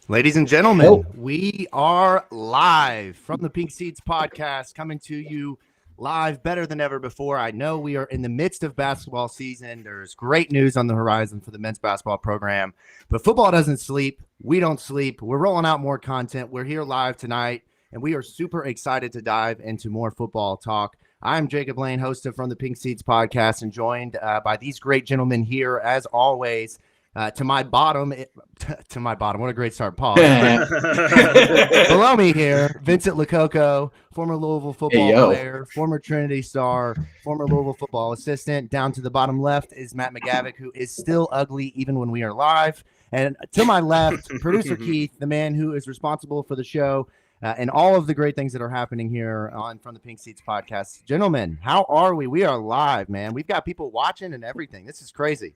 Ladies and gentlemen, we are live from the Pink Seeds podcast, coming to you live better than ever before. I know we are in the midst of basketball season. There's great news on the horizon for the men's basketball program, but football doesn't sleep. We don't sleep. We're rolling out more content. We're here live tonight, and we are super excited to dive into more football talk. I'm Jacob Lane, host of From the Pink Seeds podcast, and joined by these great gentlemen here, as always. To my bottom, what a great start. Pause. Below me here, Vincent Lococo, former Louisville football player, former Trinity star, former Louisville football assistant. Down to the bottom left is Matt McGavick, who is still ugly even when we are live. And to my left, producer Keith, the man who is responsible for the show and all of the great things that are happening here on From the Pink Seats podcast. Gentlemen, how are we? We are live, man. We've got people watching and everything. This is crazy.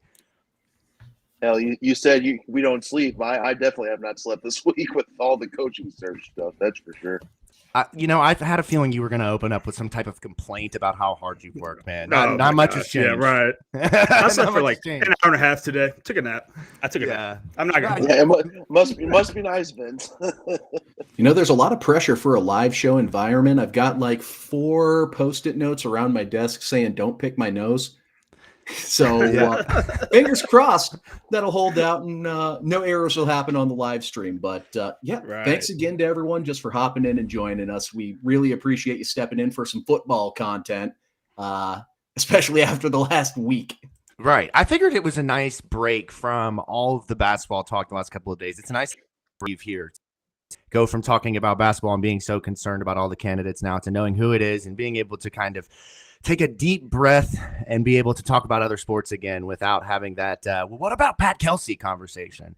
Hell, you said we don't sleep. I definitely have not slept this week with all the coaching search stuff. That's for sure. I've had a feeling you were going to open up with some type of complaint about how hard you've worked, man. Not much has changed. Yeah, right. I slept for like an hour and a half today. Took a nap. I took a nap. I'm not going to. Yeah, it must be nice, Vince. There's a lot of pressure for a live show environment. I've got like 4 Post-it notes around my desk saying, "Don't pick my nose." So fingers crossed that'll hold out and no errors will happen on the live stream. But Thanks again to everyone just for hopping in and joining us. We really appreciate you stepping in for some football content, especially after the last week. Right. I figured it was a nice break from all of the basketball talk the last couple of days. It's a nice breathe here. Go from talking about basketball and being so concerned about all the candidates now to knowing who it is and being able to kind of take a deep breath and be able to talk about other sports again without having that, what about Pat Kelsey conversation?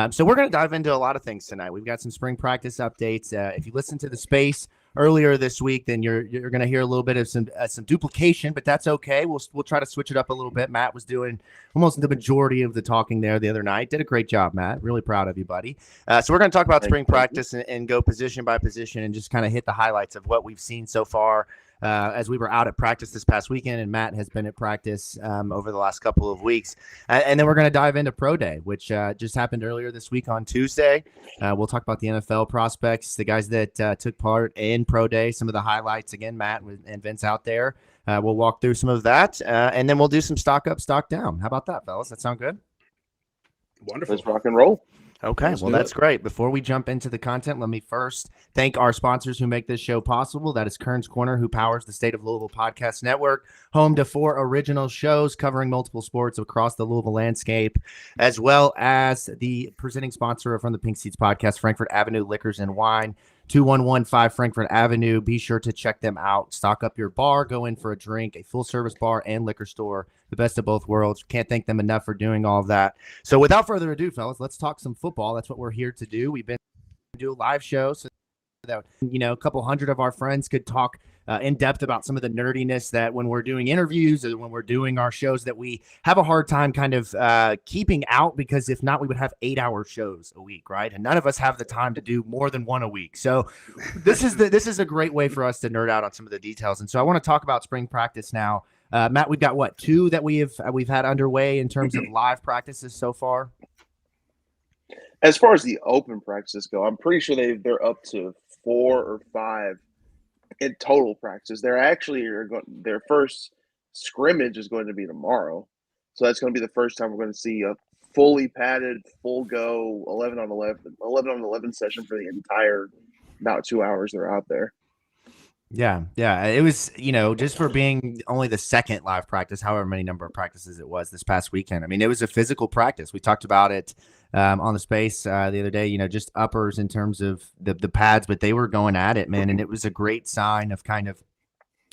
So we're going to dive into a lot of things tonight. We've got some spring practice updates. If you listen to the space earlier this week, then you're going to hear a little bit of some duplication, but that's okay. We'll try to switch it up a little bit. Matt was doing almost the majority of the talking there the other night. Did a great job, Matt. Really proud of you, buddy. So we're going to talk about spring practice and go position by position and just kind of hit the highlights of what we've seen so far. As we were out at practice this past weekend, and Matt has been at practice over the last couple of weeks. And then we're going to dive into Pro Day, which just happened earlier this week on Tuesday. We'll talk about the NFL prospects, the guys that took part in Pro Day, some of the highlights. Again, Matt and Vince out there. We'll walk through some of that, and then we'll do some stock up, stock down. How about that, fellas? That sound good? Wonderful. Let's rock and roll. Okay, well, that's great. Before we jump into the content, let me first thank our sponsors who make this show possible. That is Kern's Corner, who powers the State of Louisville Podcast Network, home to 4 original shows covering multiple sports across the Louisville landscape, as well as the presenting sponsor From the Pink Seats podcast, Frankfurt Avenue Liquors and Wine, 2115 Frankfurt Avenue. Be sure to check them out. Stock up your bar, go in for a drink, a full-service bar and liquor store, the best of both worlds. Can't thank them enough for doing all of that. So without further ado, fellas, let's talk some football. That's what we're here to do. We've been doing live shows so that, a couple hundred of our friends could talk in depth about some of the nerdiness that when we're doing interviews or when we're doing our shows that we have a hard time kind of keeping out, because if not, we would have 8-hour shows a week, right? And none of us have the time to do more than one a week. So this is a great way for us to nerd out on some of the details. And so I want to talk about spring practice now. Matt, we've got 2 that we've had underway in terms of live practices so far. As far as the open practices go, I'm pretty sure they're up to 4 or 5 in total practices. They're actually their first scrimmage is going to be tomorrow, so that's going to be the first time we're going to see a fully padded, full go 11 on 11 session for the entire about 2 hours they're out there. Yeah. It was, just for being only the second live practice, however many number of practices it was this past weekend. I mean, it was a physical practice. We talked about it on the space the other day, just uppers in terms of the pads, but they were going at it, man. And it was a great sign of kind of,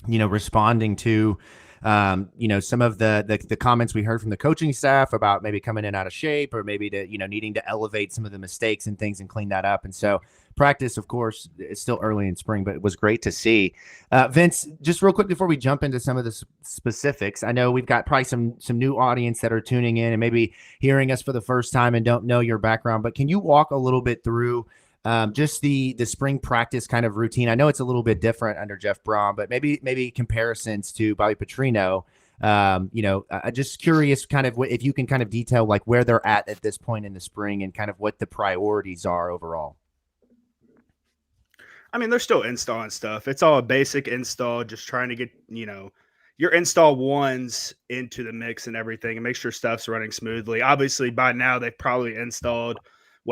responding to, some of the comments we heard from the coaching staff about maybe coming in out of shape or maybe to, needing to elevate some of the mistakes and things and clean that up. And so practice, of course, is still early in spring, but it was great to see. Vince, just real quick before we jump into some of the specifics, I know we've got probably some new audience that are tuning in and maybe hearing us for the first time and don't know your background, but can you walk a little bit through just the spring practice kind of routine? I know it's a little bit different under Jeff Braun, but maybe comparisons to Bobby Petrino Just curious kind of if you can kind of detail like where they're at this point in the spring and kind of what the priorities are overall. I mean, they're still installing stuff. It's all a basic install, just trying to get, your install ones into the mix and everything and make sure stuff's running smoothly. Obviously, by now, they've probably installed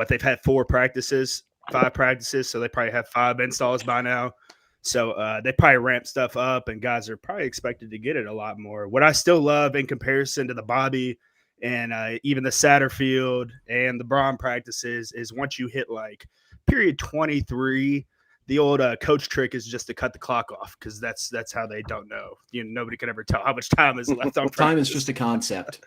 they've had 5 practices. So they probably have 5 installs by now. So they probably ramp stuff up and guys are probably expected to get it a lot more. What I still love in comparison to the Bobby and even the Satterfield and the Braun practices is once you hit like period 23, the old coach trick is just to cut the clock off because that's how they don't know. Nobody can ever tell how much time is left on practice. Time is just a concept.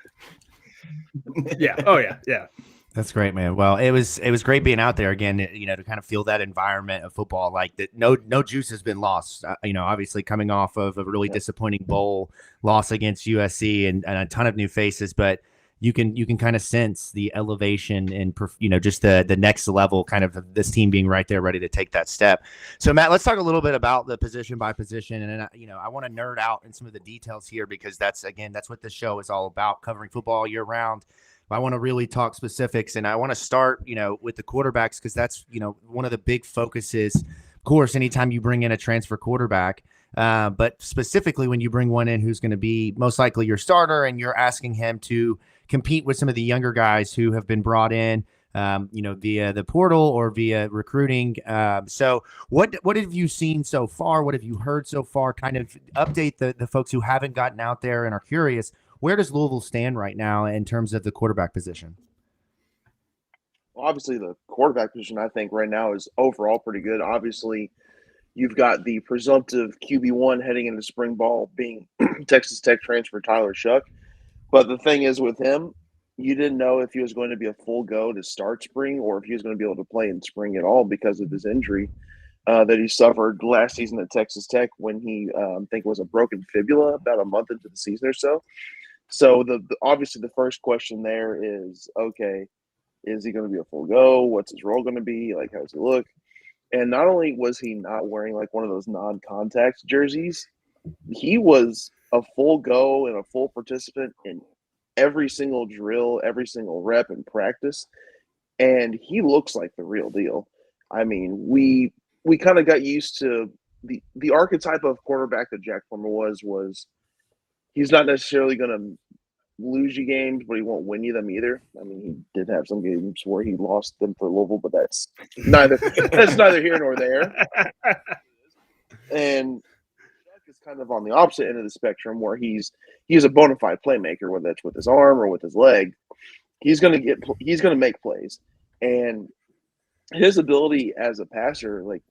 Yeah. Oh yeah. Yeah. That's great, man. Well, it was great being out there again, to kind of feel that environment of football, like that. No juice has been lost, obviously coming off of a really disappointing bowl loss against USC and a ton of new faces, but you can kind of sense the elevation and, just the next level kind of this team being right there ready to take that step. So Matt, let's talk a little bit about the position by position. And, I want to nerd out in some of the details here because that's what this show is all about, covering football year round. I want to really talk specifics, and I want to start, with the quarterbacks because that's, one of the big focuses, of course, anytime you bring in a transfer quarterback, but specifically when you bring one in who's going to be most likely your starter and you're asking him to compete with some of the younger guys who have been brought in, via the portal or via recruiting. So what have you seen so far? What have you heard so far? Kind of update the folks who haven't gotten out there and are curious. Where does Louisville stand right now in terms of the quarterback position? Well, obviously, the quarterback position, I think, right now is overall pretty good. Obviously, you've got the presumptive QB1 heading into spring ball being Texas Tech transfer Tyler Shuck. But the thing is with him, you didn't know if he was going to be a full go to start spring or if he was going to be able to play in spring at all because of his injury that he suffered last season at Texas Tech when he, I think, was a broken fibula about a month into the season or so. So obviously the first question there is, okay, is he going to be a full go? What's his role going to be? Like, how does he look? And not only was he not wearing like one of those non-contact jerseys, he was a full go and a full participant in every single drill, every single rep in practice. And he looks like the real deal. I mean, we kind of got used to the archetype of quarterback that Jack Plummer was he's not necessarily going to lose you games, but he won't win you them either. I mean, he did have some games where he lost them for Louisville, but that's neither here nor there. And Jack is kind of on the opposite end of the spectrum where he's a bona fide playmaker, whether that's with his arm or with his leg. He's going to make plays. And his ability as a passer, like,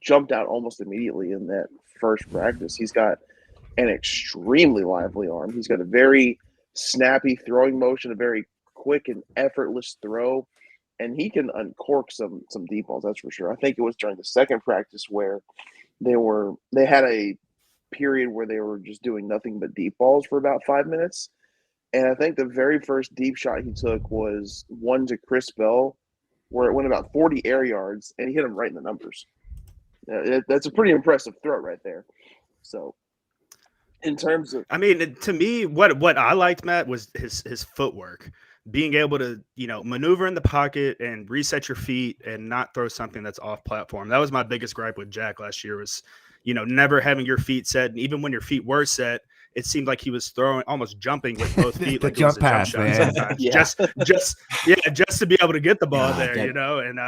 jumped out almost immediately in that first practice. He's got an extremely lively arm. He's got a very snappy throwing motion, a very quick and effortless throw, and he can uncork some deep balls, that's for sure. I think it was during the second practice where they had a period where they were just doing nothing but deep balls for about 5 minutes. And I think the very first deep shot he took was one to Chris Bell, where it went about 40 air yards, and he hit him right in the numbers. That's a pretty impressive throw right there. So, in terms of, I mean, to me, what I liked, Matt, was his footwork, being able to maneuver in the pocket and reset your feet and not throw something that's off platform. That was my biggest gripe with Jack last year was never having your feet set, and even when your feet were set, it seemed like he was almost jumping with both feet, like jump pass, jump shot sometimes. Yeah. just to be able to get the ball there, and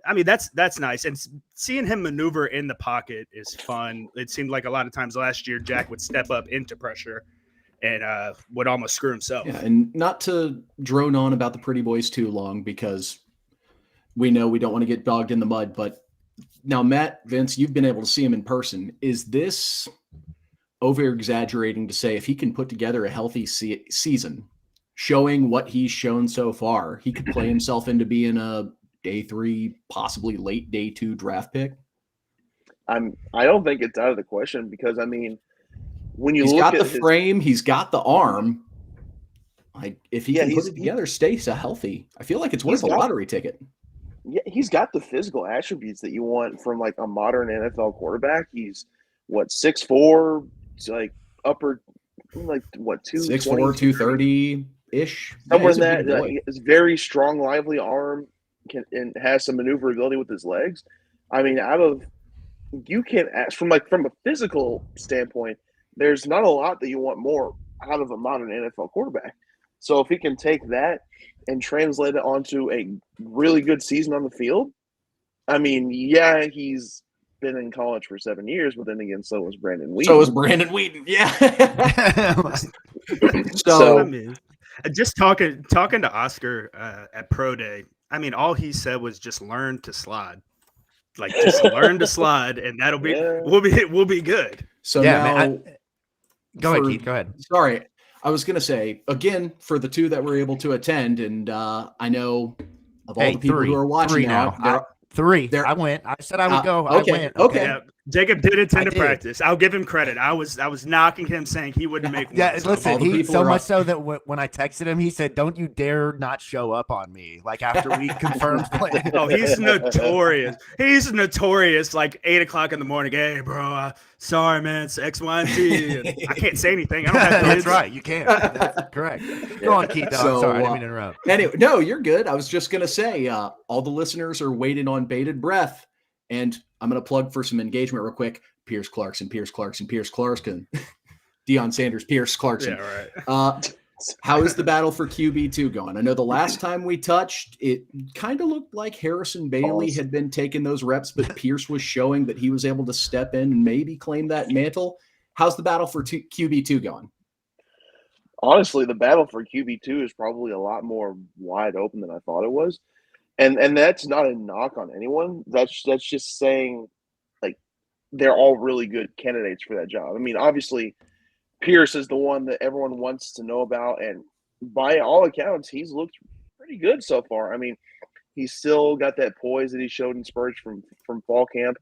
I mean, that's nice. And seeing him maneuver in the pocket is fun. It seemed like a lot of times last year, Jack would step up into pressure and would almost screw himself. Yeah, and not to drone on about the pretty boys too long because we know we don't want to get dogged in the mud. But now, Matt, Vince, you've been able to see him in person. Is this over-exaggerating to say if he can put together a healthy season, showing what he's shown so far, he could play himself into being a day 3, possibly late day 2 draft pick? I don't think it's out of the question because, I mean, when you he's look got at the frame, he's got the arm. Like, if he can put it together, stay so healthy, I feel like it's worth a lottery ticket. Yeah, he's got the physical attributes that you want from like a modern NFL quarterback. He's 6'4", like upper like what 6'4", 220, 230 ish. somewhere in that. His very strong, lively arm and has some maneuverability with his legs. I mean, you can ask from a physical standpoint. There's not a lot that you want more out of a modern NFL quarterback. So if he can take that and translate it onto a really good season on the field, I mean, yeah, he's been in college for 7 years, but then again, so was Brandon Wheaton. Yeah. So I mean, just talking to Oscar at Pro Day. I mean, all he said was just learn to slide. Like just learn to slide, and that'll be we'll be good. So yeah, now, man, go ahead, Keith. Go ahead. Sorry, I was going to say again for the two that were able to attend, and I know of all the people who are watching now. I went. I said I would go. Okay. I went. Okay. Yeah, Jacob did attend to practice. I'll give him credit. I was knocking him, saying he wouldn't make one. Yeah, listen, he so much so that when I texted him, he said, "Don't you dare not show up on me!" Like after we confirmed play. Oh, he's notorious. He's notorious. Like 8 o'clock in the morning. Hey, bro, sorry, man. It's X, Y, and Z. And I can't say anything. I don't have That's right. You can't. That's correct. Go on, Keith. I'm sorry. I didn't mean to interrupt. Anyway, no, you're good. I was just going to say, all the listeners are waiting on bated breath, and I'm going to plug for some engagement real quick. Pierce Clarkson. Deion Sanders, Pierce Clarkson. Yeah, right. How is the battle for QB2 going? I know the last time we touched, it kind of looked like Harrison Bailey had been taking those reps, but Pierce was showing that he was able to step in and maybe claim that mantle. How's the battle for QB2 going? Honestly, the battle for QB2 is probably a lot more wide open than I thought it was. And that's not a knock on anyone. That's just saying, like, they're all really good candidates for that job. I mean, obviously, Pierce is the one that everyone wants to know about, and by all accounts, he's looked pretty good so far. I mean, he's still got that poise that he showed in spurts from fall camp.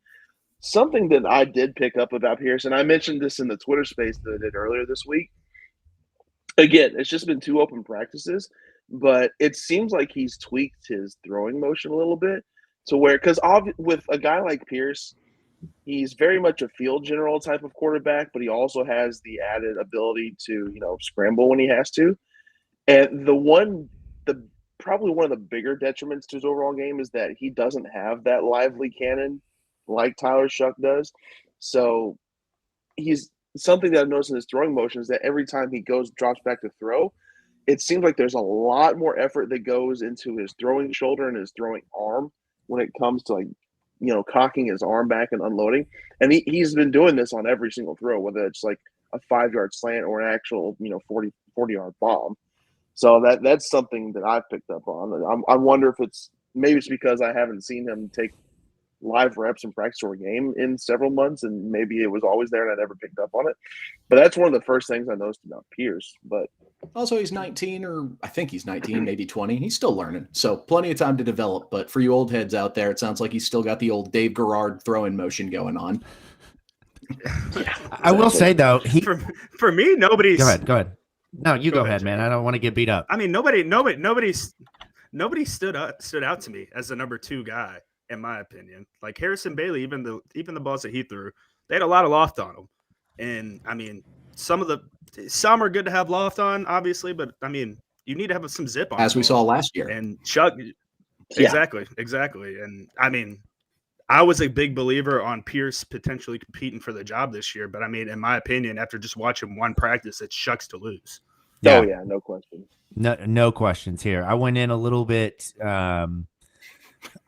Something that I did pick up about Pierce, and I mentioned this in the Twitter space that I did earlier this week. Again, it's just been 2 open practices, but it seems like he's tweaked his throwing motion a little bit to where, because with a guy like Pierce, he's very much a field general type of quarterback, but he also has the added ability to, scramble when he has to. And probably one of the bigger detriments to his overall game is that he doesn't have that lively cannon like Tyler Shuck does. So something that I've noticed in his throwing motion is that every time he drops back to throw, it seems like there's a lot more effort that goes into his throwing shoulder and his throwing arm when it comes to cocking his arm back and unloading. And he's been doing this on every single throw, whether it's like a 5-yard slant or an actual, 40-yard bomb. So that's something that I've picked up on. I wonder if it's because I haven't seen him take live reps in practice or a game in several months, and maybe it was always there and I never picked up on it. But that's one of the first things I noticed about Pierce. But also, he's 19, or I think he's 19, maybe 20. He's still learning, so plenty of time to develop. But for you old heads out there, it sounds like he's still got the old Dave Garrard throwing motion going on. I will say though, for me, nobody's. Go ahead. No, you go ahead, man. I don't want to get beat up. I mean, nobody stood out to me as the number 2 guy, in my opinion. Like Harrison Bailey, even the balls that he threw, they had a lot of loft on them. And I mean, some are good to have loft on, obviously, but I mean, you need to have some zip on. As we saw last year. And Chuck, exactly. And I mean, I was a big believer on Pierce potentially competing for the job this year, but I mean, in my opinion, after just watching one practice, it's Shucks to lose. Yeah. Oh yeah, no question. No questions here. I went in a little bit. I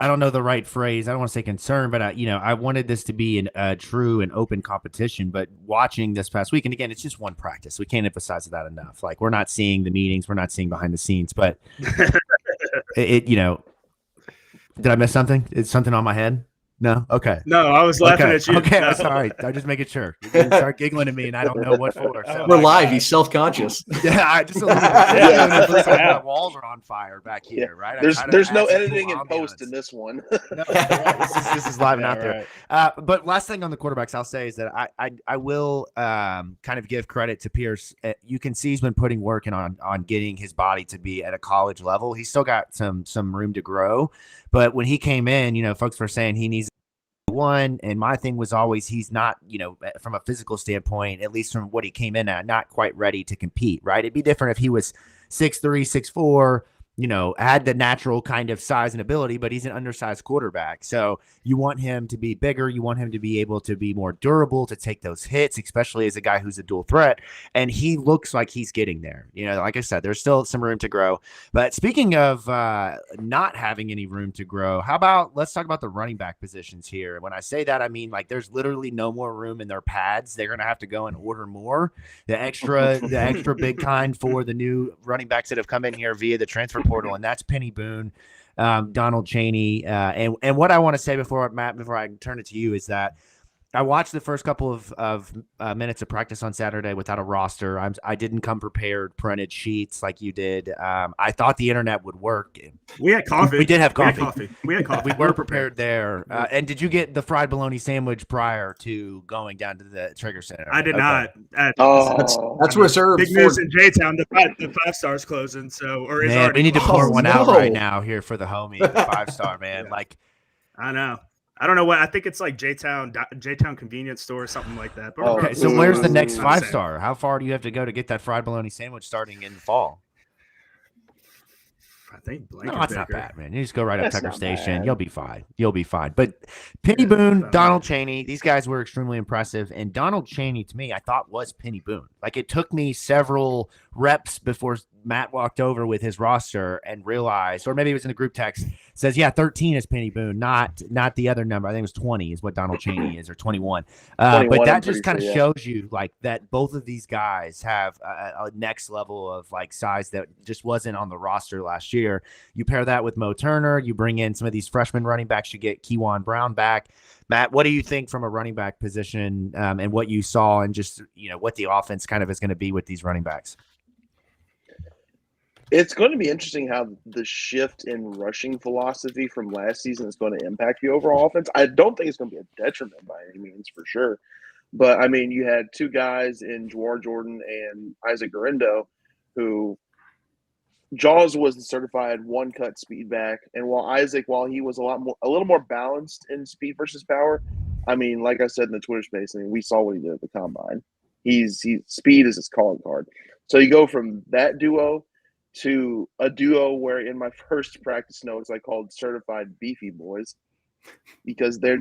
don't know the right phrase. I don't want to say concerned, but I wanted this to be a true and open competition. But watching this past week, and again, it's just one practice. We can't emphasize that enough. Like, we're not seeing the meetings, we're not seeing behind the scenes. But did I miss something? Is something on my head? No? Okay. No, I was laughing at you. Okay, no. Sorry. I'm just making sure. You start giggling at me, and I don't know what for. So. We're live. He's self-conscious. Yeah, I just a little bit. My walls are on fire back here, right? There's no editing and post in this one. No, this is live and out there. But last thing on the quarterbacks I'll say is that I will kind of give credit to Pierce. You can see he's been putting work in on getting his body to be at a college level. He's still got some room to grow. But when he came in, folks were saying he needs one. And my thing was always he's not, from a physical standpoint, at least from what he came in at, not quite ready to compete, right? It'd be different if he was 6'3", 6'4", had the natural kind of size and ability, but he's an undersized quarterback. So you want him to be bigger. You want him to be able to be more durable, to take those hits, especially as a guy who's a dual threat. And he looks like he's getting there. Like I said, there's still some room to grow. But speaking of not having any room to grow, let's talk about the running back positions here. When I say that, I mean, like, there's literally no more room in their pads. They're going to have to go and order more. The extra big kind for the new running backs that have come in here via the transfer portal, and that's Penny Boone, Donald Chaney, and what I want to say before I turn it to you is that I watched the first couple of minutes of practice on Saturday without a roster. I didn't come prepared, printed sheets like you did. I thought the internet would work. We had coffee. We did have coffee. We had coffee. We were prepared there. And did you get the fried bologna sandwich prior to going down to the Trigger Center? I did not. That's reserved. Big news in J-Town. The 5-star's closing. Man, we need to pour one out right now here for the homie, the 5-star, man. Yeah. I know. I don't know what. I think it's like J-Town convenience store or something like that. But okay, so where's the next 5-star? How far do you have to go to get that fried bologna sandwich starting in the fall? I think it's not bad, man. You just go right up Tucker Station. Bad. You'll be fine. But Penny Boone, Donald Chaney, these guys were extremely impressive. And Donald Chaney, to me, I thought was Penny Boone. Like, it took me several reps before Matt walked over with his roster and realized, or maybe it was in the group text, says, 13 is Penny Boone, not the other number. I think it was 20 is what Donald Chaney is, or 21. But that just kind of shows you, like, that both of these guys have a next level of, like, size that just wasn't on the roster last year. You pair that with Mo Turner, you bring in some of these freshman running backs, you get Kewan Brown back. Matt, what do you think from a running back position and what you saw and just, what the offense kind of is going to be with these running backs? It's going to be interesting how the shift in rushing philosophy from last season is going to impact the overall offense. I don't think it's going to be a detriment by any means, for sure. But, I mean, you had two guys in Jawar Jordan and Isaac Garendo who Jaws was the certified one-cut speed back. And while he was a little more balanced in speed versus power, I mean, like I said in the Twitter space, I mean, we saw what he did at the combine. Speed is his calling card. So you go from that duo to a duo where in my first practice notes I called certified beefy boys because they're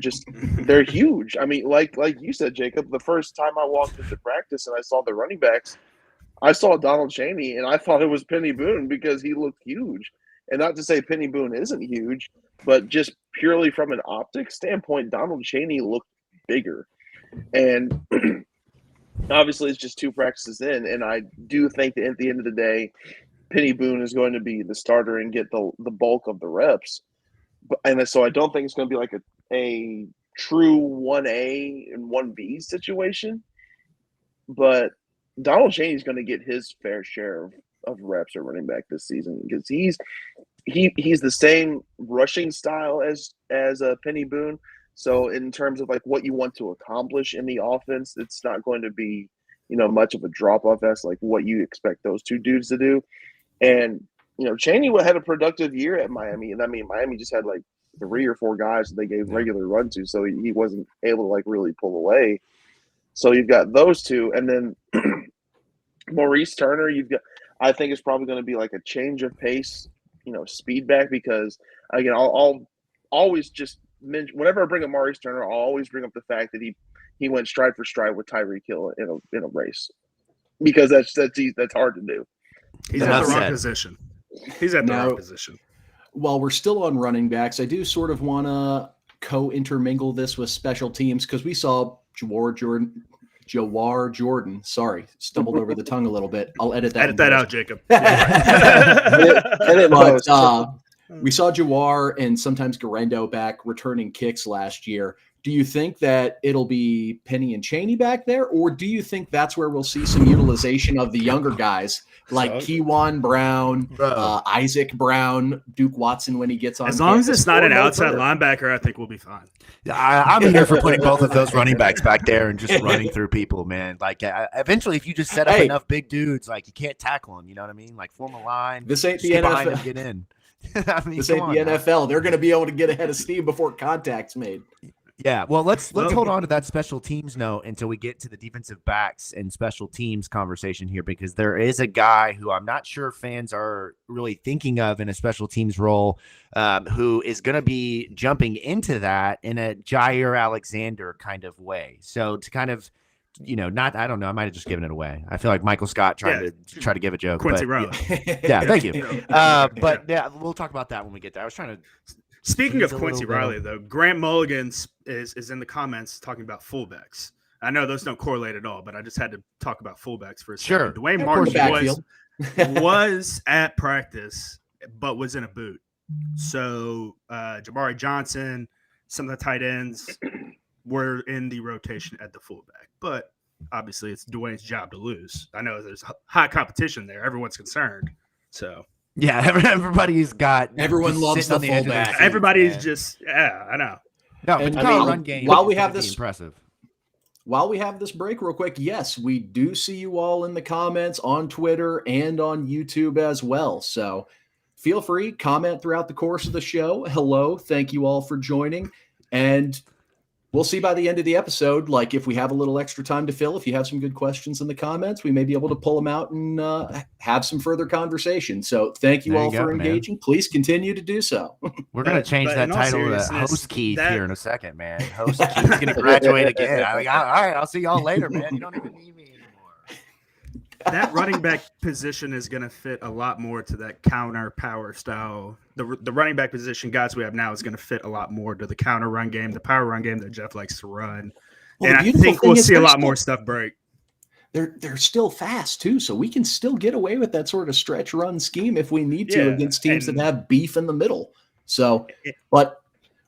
huge. I mean, like you said, Jacob, the first time I walked into practice and I saw the running backs, I saw Donald Chaney and I thought it was Penny Boone because he looked huge. And not to say Penny Boone isn't huge, but just purely from an optics standpoint, Donald Chaney looked bigger. And obviously it's just two practices in, and I do think that at the end of the day, Penny Boone is going to be the starter and get the bulk of the reps. And so I don't think it's going to be like a true 1A and 1B situation. But Donald Chaney is going to get his fair share of reps at running back this season because he's the same rushing style as Penny Boone. So in terms of like what you want to accomplish in the offense, it's not going to be, much of a drop-off as like what you expect those two dudes to do. And, Chaney had a productive year at Miami. And I mean, Miami just had like 3 or 4 guys that they gave regular run to. So he wasn't able to like really pull away. So you've got those two. And then Maurice Turner, I think it's probably going to be like a change of pace, speed back because, again, I'll always just mention, whenever I bring up Maurice Turner, I'll always bring up the fact that he went stride for stride with Tyreek Hill in a race because that's hard to do. He's at the wrong position. He's at the wrong position. While we're still on running backs, I do sort of want to co-intermingle this with special teams because we saw Jawar Jordan. Sorry, stumbled over the tongue a little bit. I'll edit that. Edit that out, Jacob. We saw Jawar and sometimes Garendo back returning kicks last year. Do you think that it'll be Penny and Chaney back there, or do you think that's where we'll see some utilization of the younger guys like Kewan Brown, Isaac Brown, Duke Watson when he gets on? As long as it's not an outside linebacker, I think we'll be fine. I'm here for putting both of those running backs back there and just running through people, man. Like eventually, if you just set up enough big dudes, like you can't tackle them. You know what I mean? Like form a line. This ain't the NFL. Them, get in. I mean, this ain't the NFL. They're going to be able to get ahead of steam before contact's made. Yeah, well, let's hold on to that special teams note until we get to the defensive backs and special teams conversation here, because there is a guy who I'm not sure fans are really thinking of in a special teams role, who is going to be jumping into that in a Jair Alexander kind of way. So to kind of, I don't know, I might have just given it away. I feel like Michael Scott trying to give a joke. Quincy but, Riley. Yeah, thank you. But yeah, we'll talk about that when we get there. I was trying to. Speaking of Quincy Riley, though, Grant Mulligan is in the comments talking about fullbacks. I know those don't correlate at all, but I just had to talk about fullbacks for a second. Sure. Dwayne Martin was at practice, but was in a boot. So Jamari Johnson, some of the tight ends were in the rotation at the fullback. But obviously, it's Dwayne's job to lose. I know there's high competition there. Everyone's concerned. So. Yeah, everybody's got. Everyone loves the fullback. Everybody's just, I know. No, but run game. While we have this, impressive. While we have this break, real quick, yes, we do see you all in the comments on Twitter and on YouTube as well. So feel free, comment throughout the course of the show. Hello, thank you all for joining, and we'll see by the end of the episode, like if we have a little extra time to fill, if you have some good questions in the comments, we may be able to pull them out and have some further conversation. So thank you all for engaging. Man. Please continue to do so. We're going to change that title to Host Keith here in a second, man. Host Keith's going to graduate again. All right, I'll see y'all later, man. You don't even need me anymore. That running back position is going to fit a lot more to that counter power style. The running back position guys we have now is going to fit a lot more to the counter run game, the power run game that Jeff likes to run. Well, and I think we'll see a lot more stuff break. They're still fast too, so we can still get away with that sort of stretch run scheme if we need to against teams that have beef in the middle. So, but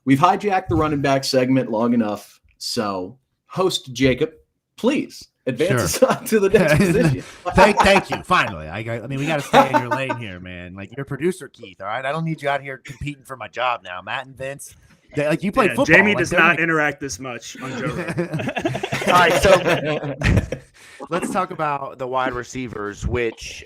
we've hijacked the running back segment long enough. So, host Jacob, please. Advances on to the next position. Thank you. Finally, I mean, we got to stay in your lane here, man. Like you're producer Keith, all right. I don't need you out here competing for my job now, Matt and Vince. Like you play football. Jamie does not interact this much on Joe. All right, so let's talk about the wide receivers, which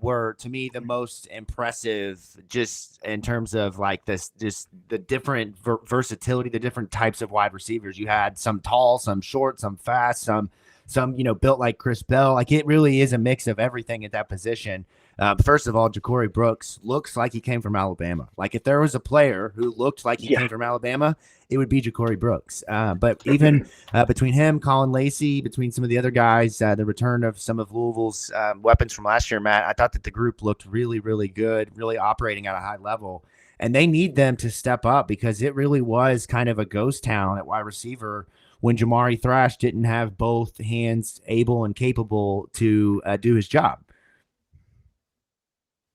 were to me the most impressive, just in terms of like this, just the different versatility, the different types of wide receivers. You had some tall, some short, some fast, some built like Chris Bell. Like it really is a mix of everything at that position. First of all, Ja'Cory Brooks looks like he came from Alabama. Like if there was a player who looked like he came from Alabama, it would be Ja'Cory Brooks. But even between him, Colin Lacey, between some of the other guys, the return of some of Louisville's weapons from last year, Matt, I thought that the group looked really, really good, really operating at a high level. And they need them to step up because it really was kind of a ghost town at wide receiver when Jamari Thrash didn't have both hands able and capable to do his job.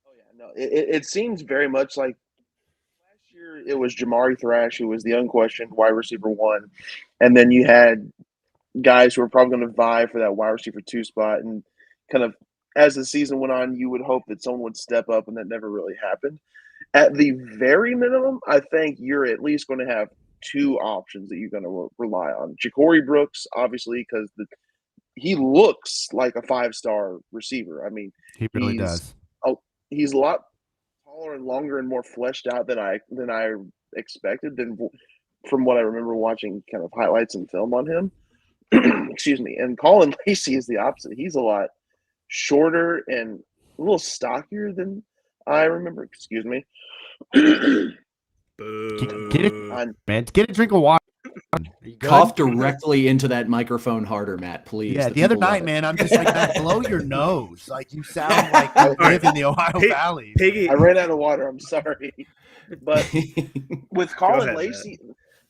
Oh, yeah, no, it seems very much like last year it was Jamari Thrash who was the unquestioned wide receiver one. And then you had guys who were probably going to vie for that wide receiver 2 spot. And kind of as the season went on, you would hope that someone would step up, and that never really happened. At the very minimum, I think you're at least going to have 2 options that you're going to rely on. Ja'Cory Brooks, obviously, because he looks like a 5-star receiver. I mean, he really does. He's a lot taller and longer and more fleshed out than I expected from what I remember watching kind of highlights and film on him. Excuse me. And Colin Lacey is the opposite. He's a lot shorter and a little stockier than I remember. Excuse me. Get a drink of water. Cough directly into that microphone harder, Matt, please. Yeah, the other night, man, I'm just like, Matt, blow your nose. Like you sound like you live in the Ohio Valley. Piggy, I ran out of water. I'm sorry. But with Colin Lacey,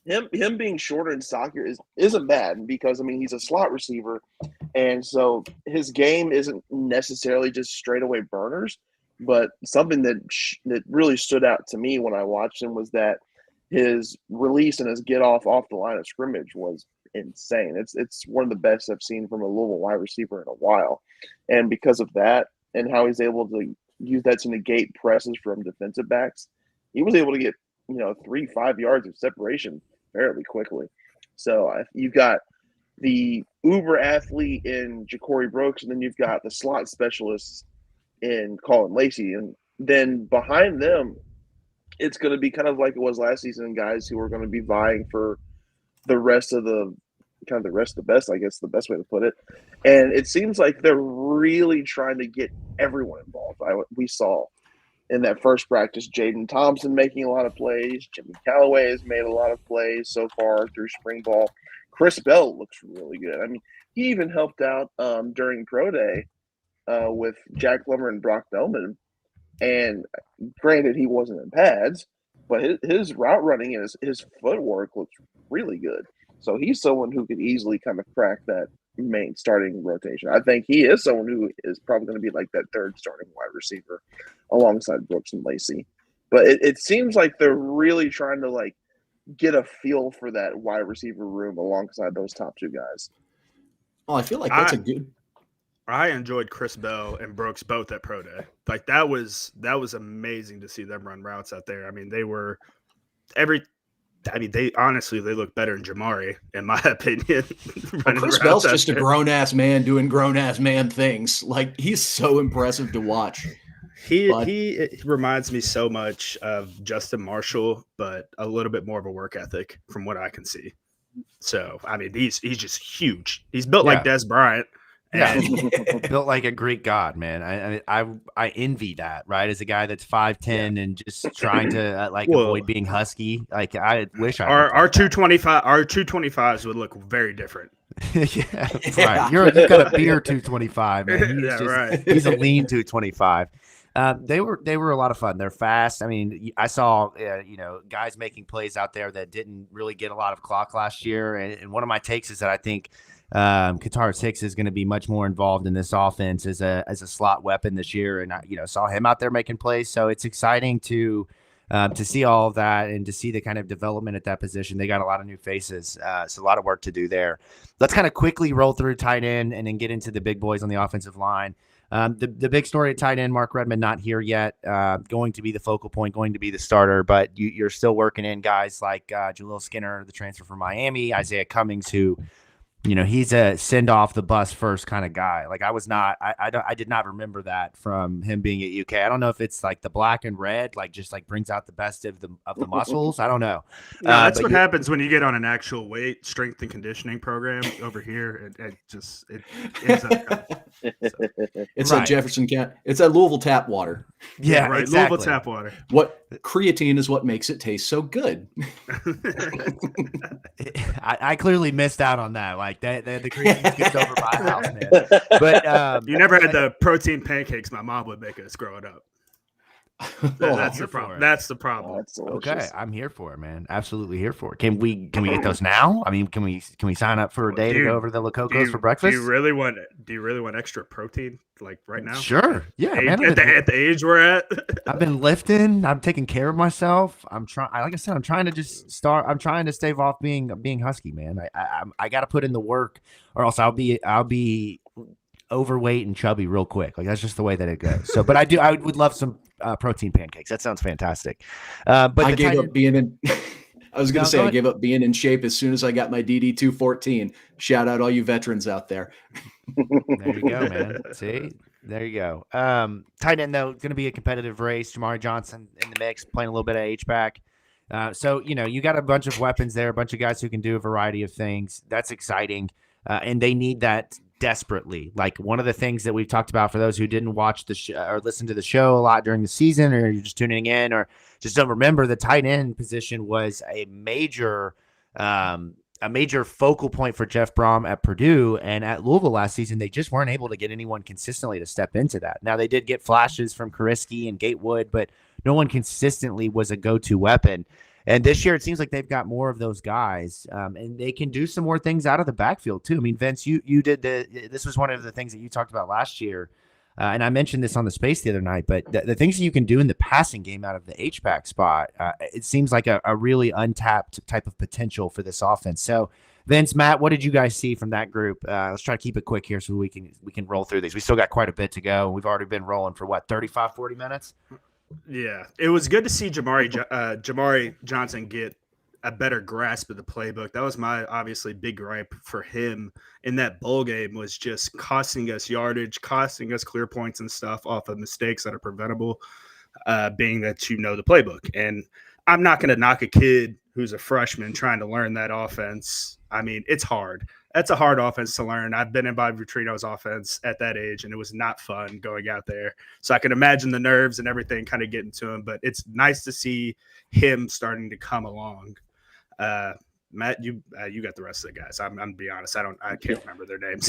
him being shorter and stockier isn't bad because, I mean, he's a slot receiver. And so his game isn't necessarily just straightaway burners. But something that really stood out to me when I watched him was that his release and his get off the line of scrimmage was insane. It's one of the best I've seen from a Louisville wide receiver in a while. And because of that and how he's able to use that to negate presses from defensive backs, he was able to get 3-5 yards of separation fairly quickly. So you've got the uber athlete in Ja'Cory Brooks, and then you've got the slot specialists in Colin Lacey. And then behind them, it's going to be kind of like it was last season, guys who are going to be vying for the rest of the best, I guess the best way to put it. And it seems like they're really trying to get everyone involved. We saw in that first practice, Jaden Thompson making a lot of plays. Jimmy Callaway has made a lot of plays so far through spring ball. Chris Bell looks really good. I mean, he even helped out during pro day with Jack Plummer and Brock Bellman. And granted, he wasn't in pads, but his route running and his footwork looks really good. So he's someone who could easily kind of crack that main starting rotation. I think he is someone who is probably going to be like that third starting wide receiver alongside Brooks and Lacey. But it seems like they're really trying to like get a feel for that wide receiver room alongside those top two guys. Oh, I feel like that's a good. I enjoyed Chris Bell and Brooks both at Pro Day. Like that was amazing to see them run routes out there. I mean, they honestly look better than Jamari, in my opinion. Chris Bell's just a grown ass man doing grown ass man things. Like he's so impressive to watch. He reminds me so much of Justin Marshall, but a little bit more of a work ethic from what I can see. So I mean, he's just huge. He's built like Des Bryant. Yeah, built like a Greek god, man. I envy that, right? As a guy that's 5'10" and just trying to avoid being husky. Like I wish our 225s would look very different. Yeah, right. You've got a beer 225, man. Right. He's a lean 225. They were a lot of fun. They're fast. I mean, I saw guys making plays out there that didn't really get a lot of clock last year. And one of my takes is that I think Qatar Hicks is going to be much more involved in this offense as a slot weapon this year, and I saw him out there making plays. So it's exciting to see all of that and to see the kind of development at that position. They got a lot of new faces, so a lot of work to do there. Let's kind of quickly roll through tight end and then get into the big boys on the offensive line. The big story at tight end, Mark Redmond not here yet, going to be the focal point, going to be the starter, but you're still working in guys like Jaleel Skinner, the transfer from Miami, Isaiah Cummings, who he's a send off the bus first kind of guy. Like I did not remember that from him being at UK. I don't know if it's like the black and red, like just like brings out the best of the muscles. I don't know. No, that's what happens when you get on an actual weight strength and conditioning program over here. It ends up It's a Jefferson County. It's a Louisville tap water. Yeah, right. Exactly. Louisville tap water. What creatine is what makes it taste so good. I clearly missed out on that. Like the creatine skipped over my house, man. But you never had the protein pancakes my mom would make us growing up. That's the problem. That's the problem. Okay, I'm here for it, man. Absolutely here for it. Can we get those now? I mean, can we sign up for a day to go over to the Lococos for breakfast? Do you really want extra protein like right now? Sure. Yeah, man. At the age we're at, I've been lifting. I'm taking care of myself. I'm trying. Like I said, I'm trying to just start. I'm trying to stave off being husky, man. I got to put in the work, or else I'll be overweight and chubby real quick. Like that's just the way that it goes. So, but I would love some protein pancakes. That sounds fantastic. But I gave up being in. I was going to say I gave up being in shape as soon as I got my DD 214. Shout out all you veterans out there. There you go, man. See, there you go. Tight end though, going to be a competitive race. Jamari Johnson in the mix, playing a little bit of H-back. So you got a bunch of weapons there, a bunch of guys who can do a variety of things. That's exciting, and they need that desperately. Like one of the things that we've talked about for those who didn't watch the show or listen to the show a lot during the season, or you're just tuning in or just don't remember, the tight end position was a major focal point for Jeff Brom at Purdue, and at Louisville last season, they just weren't able to get anyone consistently to step into that. Now they did get flashes from Kariski and Gatewood, but no one consistently was a go-to weapon. And this year, it seems like they've got more of those guys, and they can do some more things out of the backfield too. I mean, Vince, you did this was one of the things that you talked about last year, and I mentioned this on the space the other night. But the things that you can do in the passing game out of the H-back spot, it seems like a really untapped type of potential for this offense. So, Vince, Matt, what did you guys see from that group? Let's try to keep it quick here so we can roll through these. We still got quite a bit to go. We've already been rolling for 35, 40 minutes. Yeah, it was good to see Jamari Johnson get a better grasp of the playbook. That was my obviously big gripe for him in that bowl game, was just costing us yardage, costing us clear points and stuff off of mistakes that are preventable, being that the playbook. And I'm not going to knock a kid who's a freshman trying to learn that offense. I mean, it's hard. That's a hard offense to learn. I've been in Bobby Petrino's offense at that age, and it was not fun going out there. So I can imagine the nerves and everything kind of getting to him, but it's nice to see him starting to come along. Matt, you got the rest of the guys. I'm gonna be honest. I can't remember their names.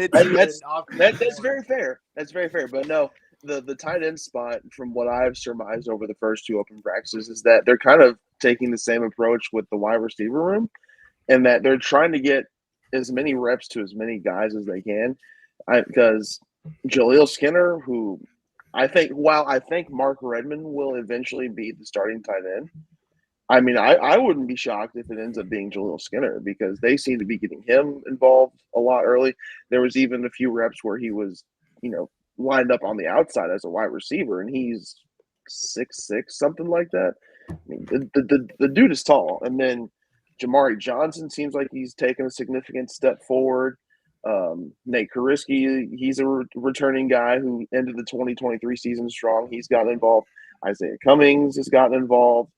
That's very fair. That's very fair. But no, the tight end spot, from what I've surmised over the first two open practices, is that they're kind of taking the same approach with the wide receiver room, and that they're trying to get as many reps to as many guys as they can. Because Jaleel Skinner, who I think Mark Redmond will eventually be the starting tight end. I mean, I wouldn't be shocked if it ends up being Jaleel Skinner, because they seem to be getting him involved a lot early. There was even a few reps where he was, lined up on the outside as a wide receiver, and he's 6'6", something like that. I mean, the dude is tall. And then Jamari Johnson seems like he's taken a significant step forward. Nate Kariski, he's a returning guy who ended the 2023 season strong. He's gotten involved. Isaiah Cummings has gotten involved.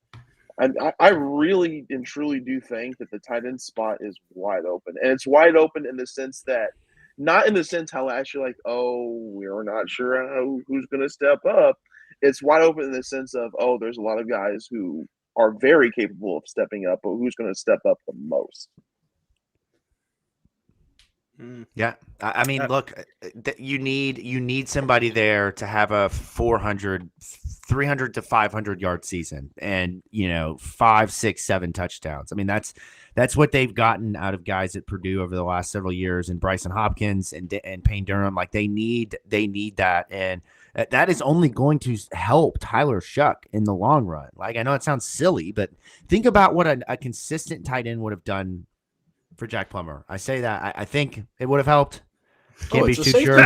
And I really and truly do think that the tight end spot is wide open. And it's wide open in the sense that, not in the sense how last year, like, oh, we're not sure who's going to step up. It's wide open in the sense of, oh, there's a lot of guys who are very capable of stepping up, but who's going to step up the most? Yeah. I mean, look, you need somebody there to have a 300 to 500 yard season and, 5, 6, 7 touchdowns. I mean, that's what they've gotten out of guys at Purdue over the last several years, and Bryson Hopkins and Payne Durham. Like, they need that. And that is only going to help Tyler Shuck in the long run. Like, I know it sounds silly, but think about what a consistent tight end would have done for Jack Plummer. I say that. I think it would have helped. Can't be too sure.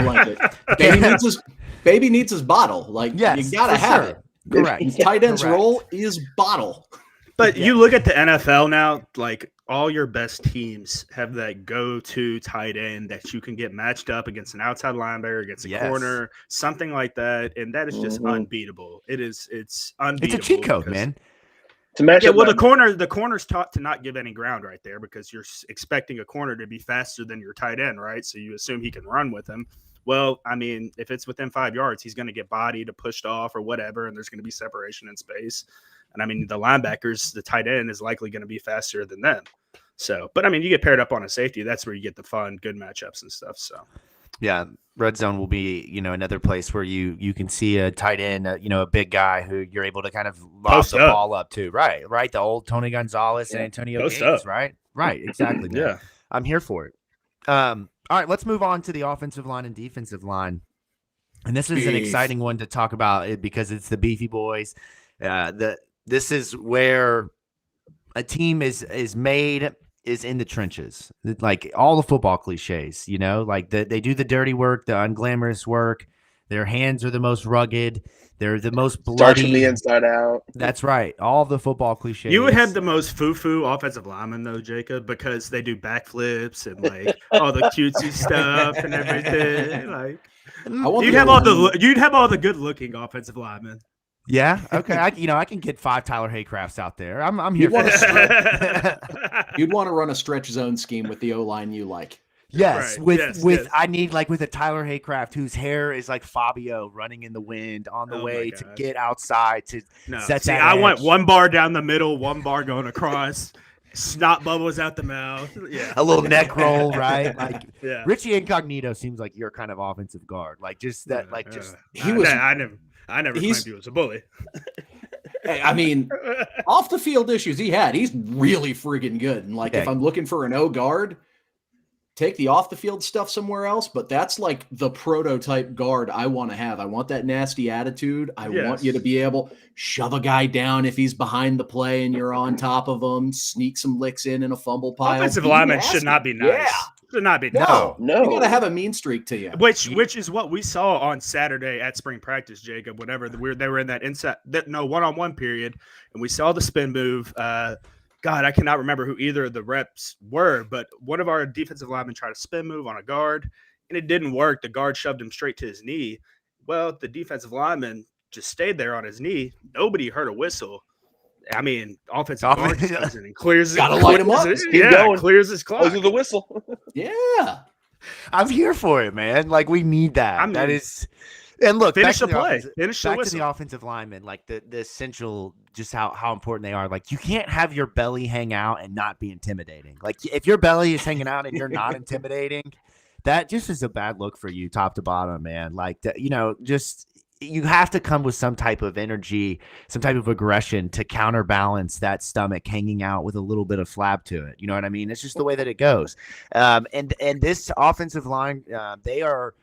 Baby needs his bottle. Like, yes, you gotta have it. Correct. Tight end's role is bottle. But you look at the NFL now, like, all your best teams have that go-to tight end that you can get matched up against an outside linebacker, against a corner, something like that, and that is just unbeatable. It's unbeatable. It's a cheat code, man. The corner's taught to not give any ground right there, because you're expecting a corner to be faster than your tight end, right? So you assume he can run with him. Well, I mean, if it's within 5 yards, he's going to get bodied or pushed off or whatever, and there's going to be separation in space. And I mean, the linebackers, the tight end is likely going to be faster than them. So, but I mean, you get paired up on a safety, that's where you get the fun, good matchups and stuff. So, yeah, red zone will be, another place where you can see a tight end, a big guy who you're able to kind of lob the ball up to. Right. The old Tony Gonzalez and Antonio Gates, right? Right, exactly. Yeah. I'm here for it. All right, let's move on to the offensive line and defensive line. And this is an exciting one to talk about because it's the Beefy Boys. This is where a team is in the trenches, like all the football cliches, like they do the dirty work, the unglamorous work. Their hands are the most rugged. They're the most bloody. Starts from the inside out. That's right. All the football cliches. You would have the most foo-foo offensive lineman, though, Jacob, because they do backflips and like all the cutesy stuff and everything. Like, you'd have all the good-looking offensive linemen. Yeah. Okay. I can get 5 Tyler Haycrafts out there. I'm here for that. You'd want to run a stretch zone scheme with the O-line you like. Yes, I need with a Tyler Haycraft whose hair is like Fabio running in the wind on the way to get outside to set that I edge. want one bar down the middle, one bar going across, snot bubbles out the mouth. Yeah, a little neck roll, right? Like Richie Incognito seems like your kind of offensive guard, like just that, he was. I never claimed he was a bully. I mean, off the field issues he had, he's really friggin' good. And if I'm looking for an O guard, take the off the field stuff somewhere else, but that's like the prototype guard I want to have. I want that nasty attitude. I want you to be able to shove a guy down if he's behind the play and you're on top of him, sneak some licks in a fumble pile. Offensive linemen should not be nice. Yeah. Should not be nice. No. You got to have a mean streak to you. Which is what we saw on Saturday at spring practice, Jacob, whenever they were in that one-on-one period, and we saw the spin move. God, I cannot remember who either of the reps were, but one of our defensive linemen tried a spin move on a guard, and it didn't work. The guard shoved him straight to his knee. Well, the defensive lineman just stayed there on his knee. Nobody heard a whistle. I mean, offensive guard just comes in and clears. Gotta light him up. Clears his clock. Close with the whistle. Yeah. I'm here for it, man. Like, we need that. I mean, that is, and look, finish back the to play. Finish the back to whistle. the offensive linemen, like the essential, just how important they are. Like, you can't have your belly hang out and not be intimidating. Like, if your belly is hanging out and you're not intimidating, that just is a bad look for you, top to bottom, man. Like, just. You have to come with some type of energy, some type of aggression to counterbalance that stomach hanging out with a little bit of flab to it. You know what I mean? It's just the way that it goes. And this offensive line, they are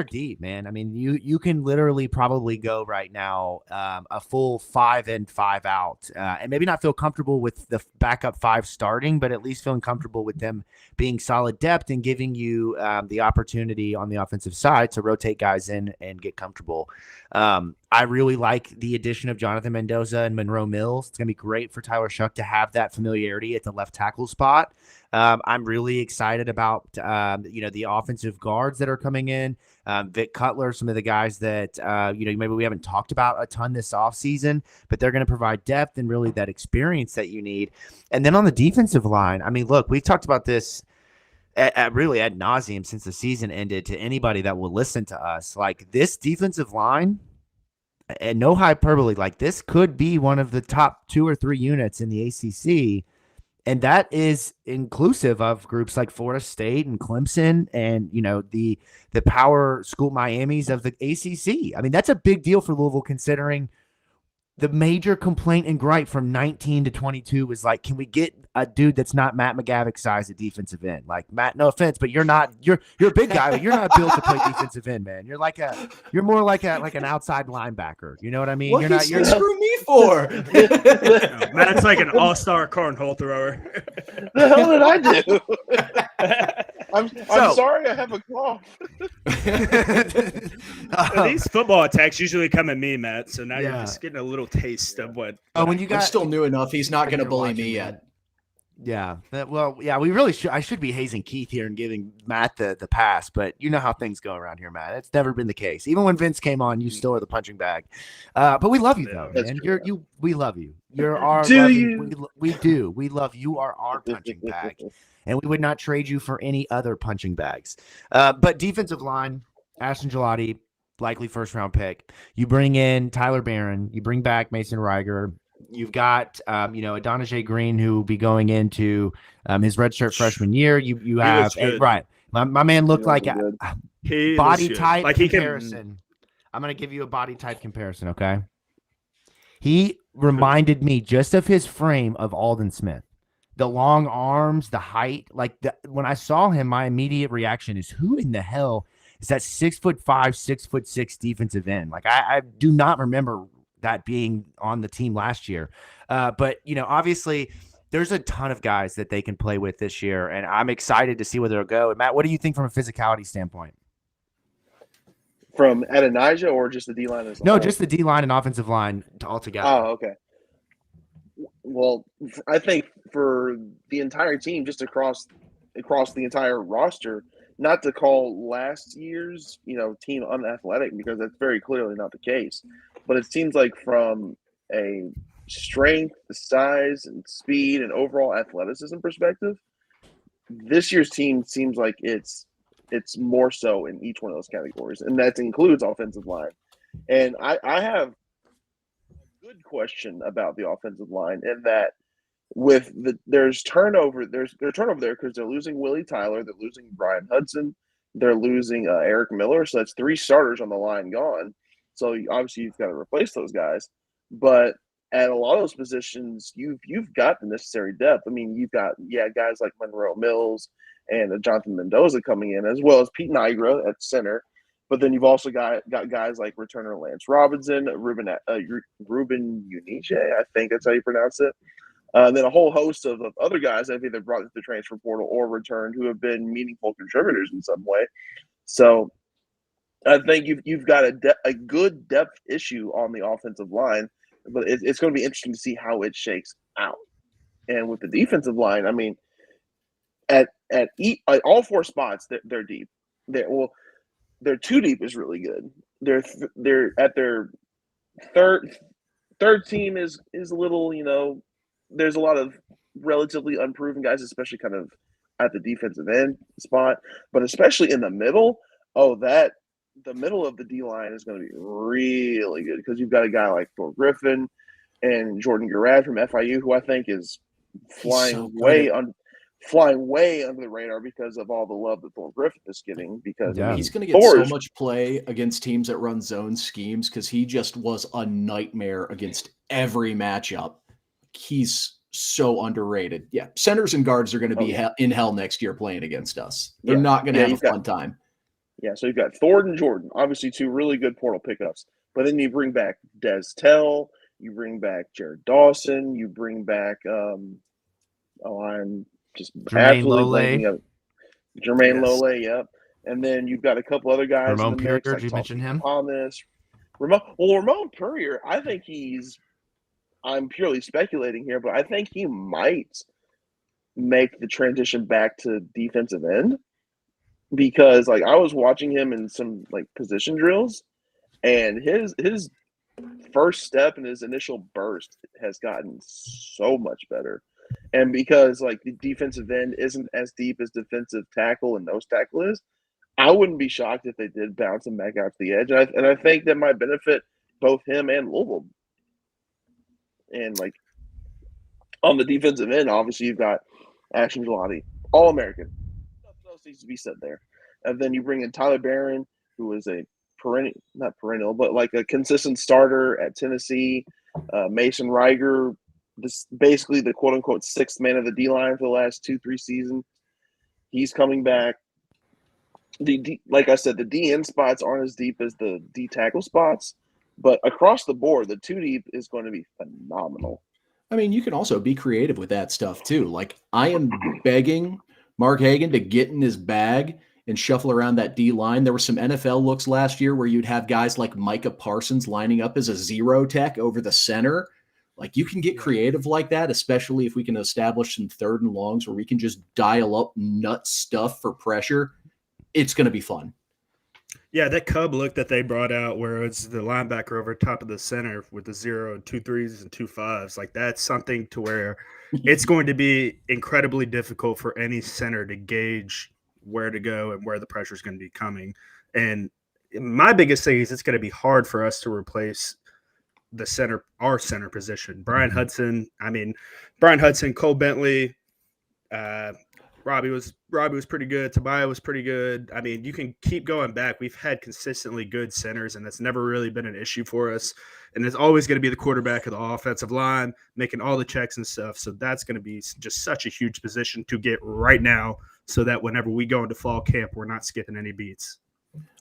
deep, man. I mean, you can literally probably go right now a full 5 in, 5 out, and maybe not feel comfortable with the backup 5 starting, but at least feeling comfortable with them being solid depth and giving you the opportunity on the offensive side to rotate guys in and get comfortable. I really like the addition of Jonathan Mendoza and Monroe Mills. It's going to be great for Tyler Shuck to have that familiarity at the left tackle spot. I'm really excited about, the offensive guards that are coming in. Vic Cutler, some of the guys that, maybe we haven't talked about a ton this offseason, but they're going to provide depth and really that experience that you need. And then on the defensive line, I mean, look, we've talked about this really ad nauseum since the season ended to anybody that will listen to us. Like, this defensive line, and no hyperbole, like, this could be one of the top 2 or 3 units in the ACC. And that is inclusive of groups like Florida State and Clemson and, the power school Miamis of the ACC. I mean, that's a big deal for Louisville, considering the major complaint and gripe from 19 to 22 was like, can we get a dude that's not Matt McGavick size at defensive end? Like, Matt, no offense, but you're a big guy, but you're not built to play defensive end, man. You're more like an outside linebacker. You know what I mean? What You're you screw me for? Matt's like an all-star cornhole thrower. The hell did I do? I'm sorry, I have a cough. These football attacks usually come at me, Matt. So now Yeah. you're just getting a little taste of what. when you I'm got still new enough. He's not going to You're bully watching, me man. yet. Yeah. We really should. I should be hazing Keith here and giving Matt the pass, but you know how things go around here, Matt. It's never been the case. Even when Vince came on, you still are the punching bag. But we love you though, That's man. true. We love you. You're our Do loving, you? We do. We love you. You are our punching bag, and we would not trade you for any other punching bags. But defensive line, Ashton Gelati, likely first round pick. You bring in Tyler Barron. You bring back Mason Reiger. You've got, Adonijah Green, who will be going into his redshirt freshman year. You have right. My man looked like a body type comparison. I'm going to give you a body type comparison. Okay. He reminded me just of his frame of Alden Smith, the long arms, the height. When I saw him, my immediate reaction is, who in the hell is that 6'5", 6'6" defensive end? Like, I do not remember that being on the team last year. But, obviously there's a ton of guys that they can play with this year, and I'm excited to see where they'll go. And Matt, what do you think from a physicality standpoint? From Adonijah or just the D-line as a No, whole? just the D-line and offensive line altogether. Oh, okay. Well, I think for the entire team, just across the entire roster, not to call last year's, team unathletic, because that's very clearly not the case. But it seems like from a strength, size, and speed and overall athleticism perspective, this year's team seems like it's more so in each one of those categories, and that includes offensive line. And I have a good question about the offensive line, in that there's turnover there because they're losing Willie Tyler, they're losing Brian Hudson, they're losing Eric Miller, so that's 3 starters on the line gone. So obviously you've got to replace those guys, but at a lot of those positions, you've got the necessary depth. I mean, you've got guys like Monroe Mills and Jonathan Mendoza coming in, as well as Pete Nigra at center. But then you've also got guys like returner Lance Robinson, Ruben Uniche, I think that's how you pronounce it. And then a whole host of other guys that have either brought to the transfer portal or returned, who have been meaningful contributors in some way. So I think you've got a good depth issue on the offensive line, but it's going to be interesting to see how it shakes out. And with the defensive line, I mean, at all 4 spots, they're deep. Their 2 deep is really good. They're at their third team is a little, there's a lot of relatively unproven guys, especially kind of at the defensive end spot, but especially in the middle. The middle of the D line is going to be really good because you've got a guy like Thor Griffin and Jordan Garrad from FIU, who I think is flying way under the radar because of all the love that Thor Griffin is getting. Because he's going to get so much play against teams that run zone schemes because he just was a nightmare against every matchup. He's so underrated. Yeah, centers and guards are going to be in hell next year playing against us. They're not going to have a fun time. Yeah, so you've got Thor and Jordan, obviously two really good portal pickups. But then you bring back Des Tell, you bring back Jared Dawson, you bring back I'm just absolutely blanking up. Jermaine Lole, yep. And then you've got a couple other guys. Ramon Purrier, did you mention him? Thomas. Ramon Purrier, I think I'm purely speculating here, but I think he might make the transition back to defensive end because, like, I was watching him in some, like, position drills, and his first step and his initial burst has gotten so much better. And because, like, the defensive end isn't as deep as defensive tackle and nose tackle is, I wouldn't be shocked if they did bounce him back out to the edge. And I think that might benefit both him and Louisville. And, like, on the defensive end, obviously you've got Ashton Gelati, All-American. Nothing else needs to be said there. And then you bring in Tyler Barron, who is a not perennial, but like a consistent starter at Tennessee. Mason Reiger, this basically the quote-unquote sixth man of the D-line for the last 2-3 seasons. He's coming back. Like I said, the DN spots aren't as deep as the D tackle spots, but across the board, the 2 deep is going to be phenomenal. I mean, you can also be creative with that stuff too. Like, I am begging Mark Hagan to get in his bag and shuffle around that D line. There were some NFL looks last year where you'd have guys like Micah Parsons lining up as a zero tech over the center. Like, you can get creative like that, especially if we can establish some third and longs where we can just dial up nut stuff for pressure. It's going to be fun. Yeah, that Cub look that they brought out where it's the linebacker over top of the center with the 0, 2 3s, and 2 5s. Like, that's something to where it's going to be incredibly difficult for any center to gauge where to go and where the pressure is going to be coming. And my biggest thing is it's going to be hard for us to replace our center position. Brian Hudson, Cole Bentley, Robbie was pretty good. Tobias was pretty good. I mean, you can keep going back. We've had consistently good centers, and that's never really been an issue for us. And it's always going to be the quarterback of the offensive line making all the checks and stuff. So that's going to be just such a huge position to get right now so that whenever we go into fall camp, we're not skipping any beats.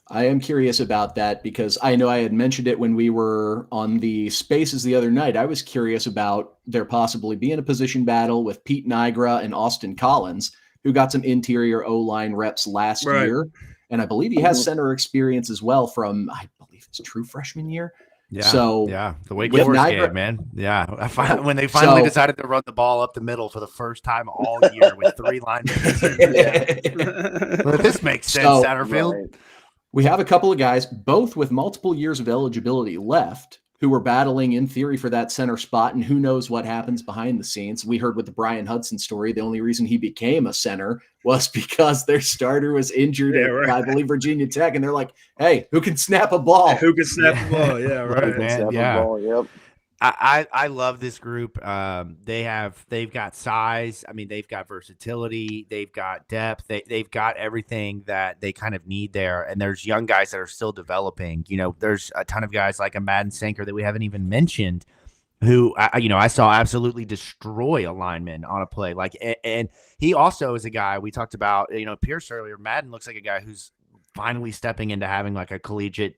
I am curious about that because I know I had mentioned it when we were on the Spaces the other night. I was curious about there possibly being a position battle with Pete Nigra and Austin Collins, who got some interior O-line reps last year. And I believe he has center experience as well from, I believe it's true freshman year. Yeah. So the Wake Forest game, man. Yeah. When they finally decided to run the ball up the middle for the first time all year with 3 linemen. Well, this makes sense, Satterfield. Right. We have a couple of guys, both with multiple years of eligibility left, who were battling in theory for that center spot, and who knows what happens behind the scenes. We heard with the Brian Hudson story, the only reason he became a center was because their starter was injured at, I believe, Virginia Tech, and they're like, hey, who can snap a ball? Who can snap a ball? Yeah, right. Man, yeah. Ball, yep. I love this group. They've got size. I mean, they've got versatility. They've got depth. They've got everything that they kind of need there. And there's young guys that are still developing. You know, there's a ton of guys like a Madden Sanker that we haven't even mentioned, who I saw absolutely destroy a lineman on a play. Like, and he also is a guy we talked about. Pierce earlier. Madden looks like a guy who's finally stepping into having like a collegiate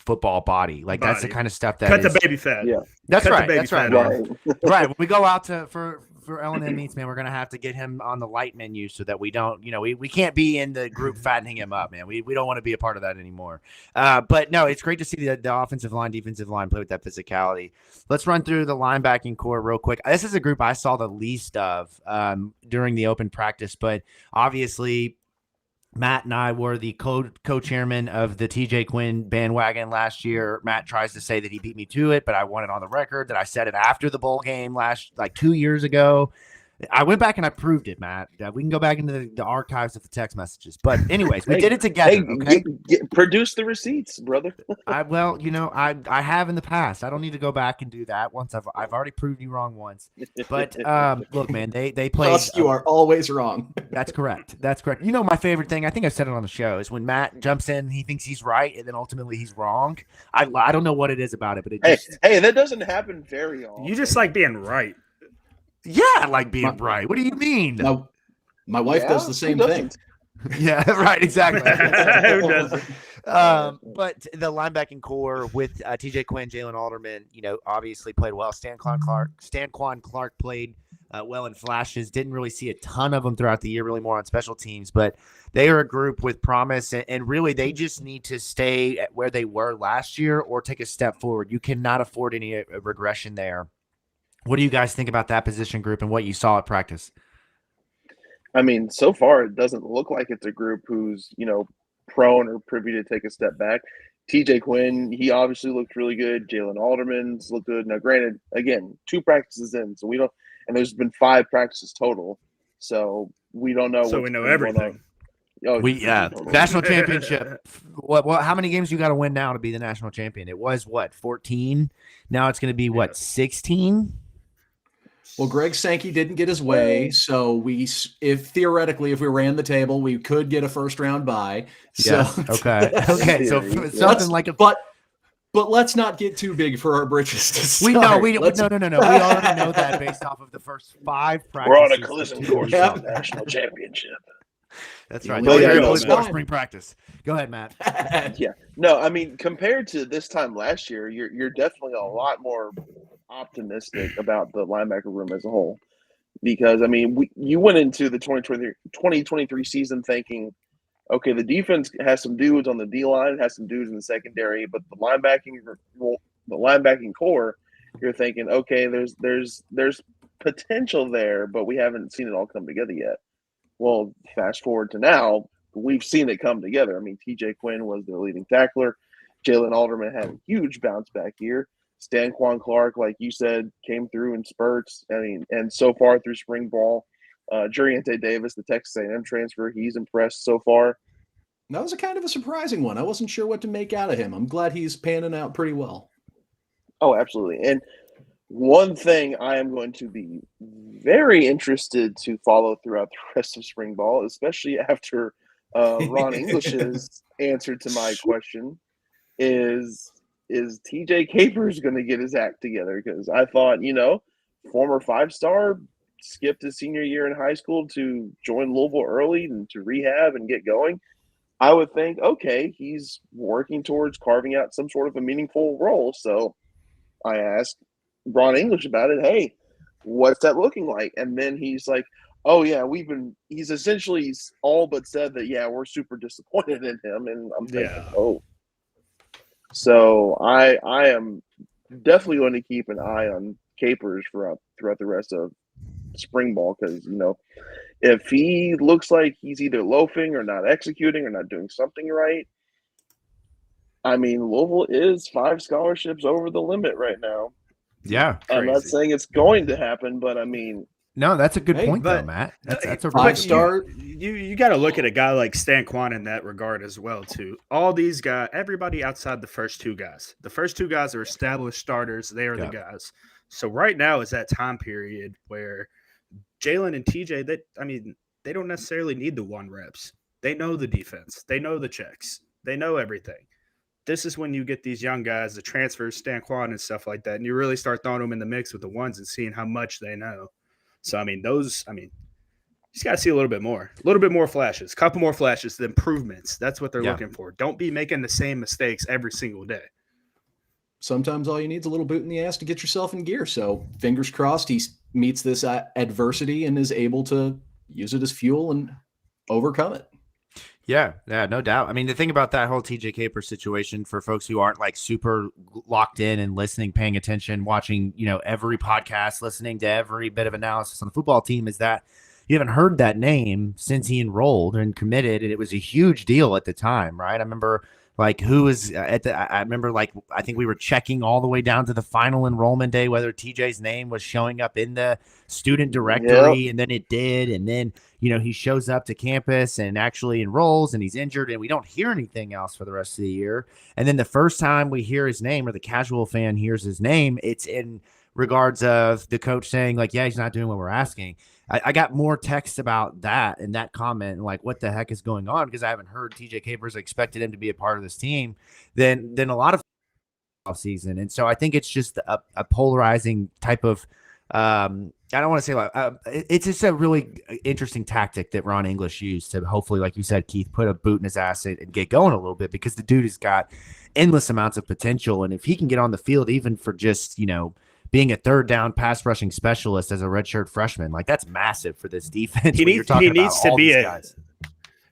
football body. Like that's the kind of stuff that cut the baby fat. Yeah, that's cut right. The baby that's fat right. Right. When we go out for L&M meets, man, we're gonna have to get him on the light menu so that we don't, we can't be in the group fattening him up, man. We don't want to be a part of that anymore. But no, it's great to see the offensive line, defensive line play with that physicality. Let's run through the linebacking core real quick. This is a group I saw the least of during the open practice, but obviously Matt and I were the co-chairman of the TJ Quinn bandwagon last year. Matt tries to say that he beat me to it, but I want it on the record that I said it after the bowl game like 2 years ago. I went back and I proved it, Matt. We can go back into the archives of the text messages. But anyways, we did it together. Okay, produce the receipts, brother. I have in the past. I don't need to go back and do that once. I've already proved you wrong once. But look, man, they played. Plus, you are always wrong. That's correct. That's correct. You know, my favorite thing, I think I've said it on the show, is when Matt jumps in, he thinks he's right, and then ultimately he's wrong. I don't know what it is about it, but it just hey, that doesn't happen very often. You just like being right. Yeah, I like being right. What do you mean? No, my wife does the same thing. Yeah, right. Exactly. Who doesn't? But the linebacking core with TJ Quinn, Jalen Alderman, obviously played well. Stanquan Clark played well in flashes. Didn't really see a ton of them throughout the year, really more on special teams. But they are a group with promise, and really they just need to stay at where they were last year or take a step forward. You cannot afford any regression there. What do you guys think about that position group and what you saw at practice? I mean, so far it doesn't look like it's a group who's, prone or privy to take a step back. TJ Quinn, he obviously looked really good. Jalen Alderman's looked good. Now, granted, again, 2 practices in, so we don't, and there's been 5 practices total, so we don't know. So we know everything. National championship. What? How many games you got to win now to be the national champion? It was 14. Now it's going to be 16. Well, Greg Sankey didn't get his way, so if we ran the table, we could get a first round bye. Yes. So, okay. So something like a but let's not get too big for our britches to start. No. We already know that based off of the first 5 practices. We're on a collision course for the national championship. That's right. Spring practice. Go ahead, Matt. Yeah. No, I mean, compared to this time last year, you're definitely a lot more optimistic about the linebacker room as a whole, because I mean, you went into the 2023 season thinking, okay, the defense has some dudes on the D line, has some dudes in the secondary, but the linebacking core, you're thinking, okay, there's potential there, but we haven't seen it all come together yet. Well, fast forward to now, we've seen it come together. I mean, TJ Quinn was their leading tackler. Jalen Alderman had a huge bounce back year. Stanquan Clark, like you said, came through in spurts. I mean, and so far through spring ball, Juriente Davis, the Texas A&M transfer, he's impressed so far. That was a kind of a surprising one. I wasn't sure what to make out of him. I'm glad he's panning out pretty well. Oh, absolutely. And one thing I am going to be very interested to follow throughout the rest of spring ball, especially after Ron English's answer to my question, is TJ Capers going to get his act together? Because I thought, former 5-star, skipped his senior year in high school to join Louisville early and to rehab and get going. I would think, okay, he's working towards carving out some sort of a meaningful role. So I asked Ron English about it. Hey, what's that looking like? And then he's like, oh yeah, he's essentially all but said that, yeah, we're super disappointed in him. And I'm thinking, oh. So I am definitely going to keep an eye on Capers throughout the rest of spring ball, because, if he looks like he's either loafing or not executing or not doing something right, I mean, Louisville is 5 scholarships over the limit right now. Yeah. I'm not saying it's going to happen, but I mean, no, that's a good point, though, Matt. That's a 5-star. You got to look at a guy like Stanquan in that regard as well, too. All these guys, everybody outside the first 2 guys. The first 2 guys are established starters. They are the guys. So right now is that time period where Jalen and TJ, they don't necessarily need the 1 reps. They know the defense. They know the checks. They know everything. This is when you get these young guys, the transfers, Stanquan and stuff like that, and you really start throwing them in the mix with the ones and seeing how much they know. So, you just got to see a little bit more flashes, a couple more flashes, the improvements. That's what they're looking for. Don't be making the same mistakes every single day. Sometimes all you need is a little boot in the ass to get yourself in gear. So fingers crossed he meets this adversity and is able to use it as fuel and overcome it. Yeah, no doubt. I mean, the thing about that whole TJ Capers situation, for folks who aren't like super locked in and listening, paying attention, watching, every podcast, listening to every bit of analysis on the football team, is that, you haven't heard that name since he enrolled and committed, and it was a huge deal at the time, right? I remember like who was at the. I remember like I think we were checking all the way down to the final enrollment day whether TJ's name was showing up in the student directory, and then it did, and then he shows up to campus and actually enrolls, and he's injured, and we don't hear anything else for the rest of the year. And then the first time we hear his name, or the casual fan hears his name, it's in regards of the coach saying like, yeah, he's not doing what we're asking. I got more texts about that and that comment and like what the heck is going on, because I haven't heard TJ Capers expected him to be a part of this team than a lot of season. And so I think it's just a polarizing type of I don't want to say like it's just a really interesting tactic that Ron English used to hopefully, like you said, Keith, put a boot in his ass and get going a little bit, because the dude has got endless amounts of potential. And if he can get on the field, even for just, being a third down pass rushing specialist as a redshirt freshman, like that's massive for this defense.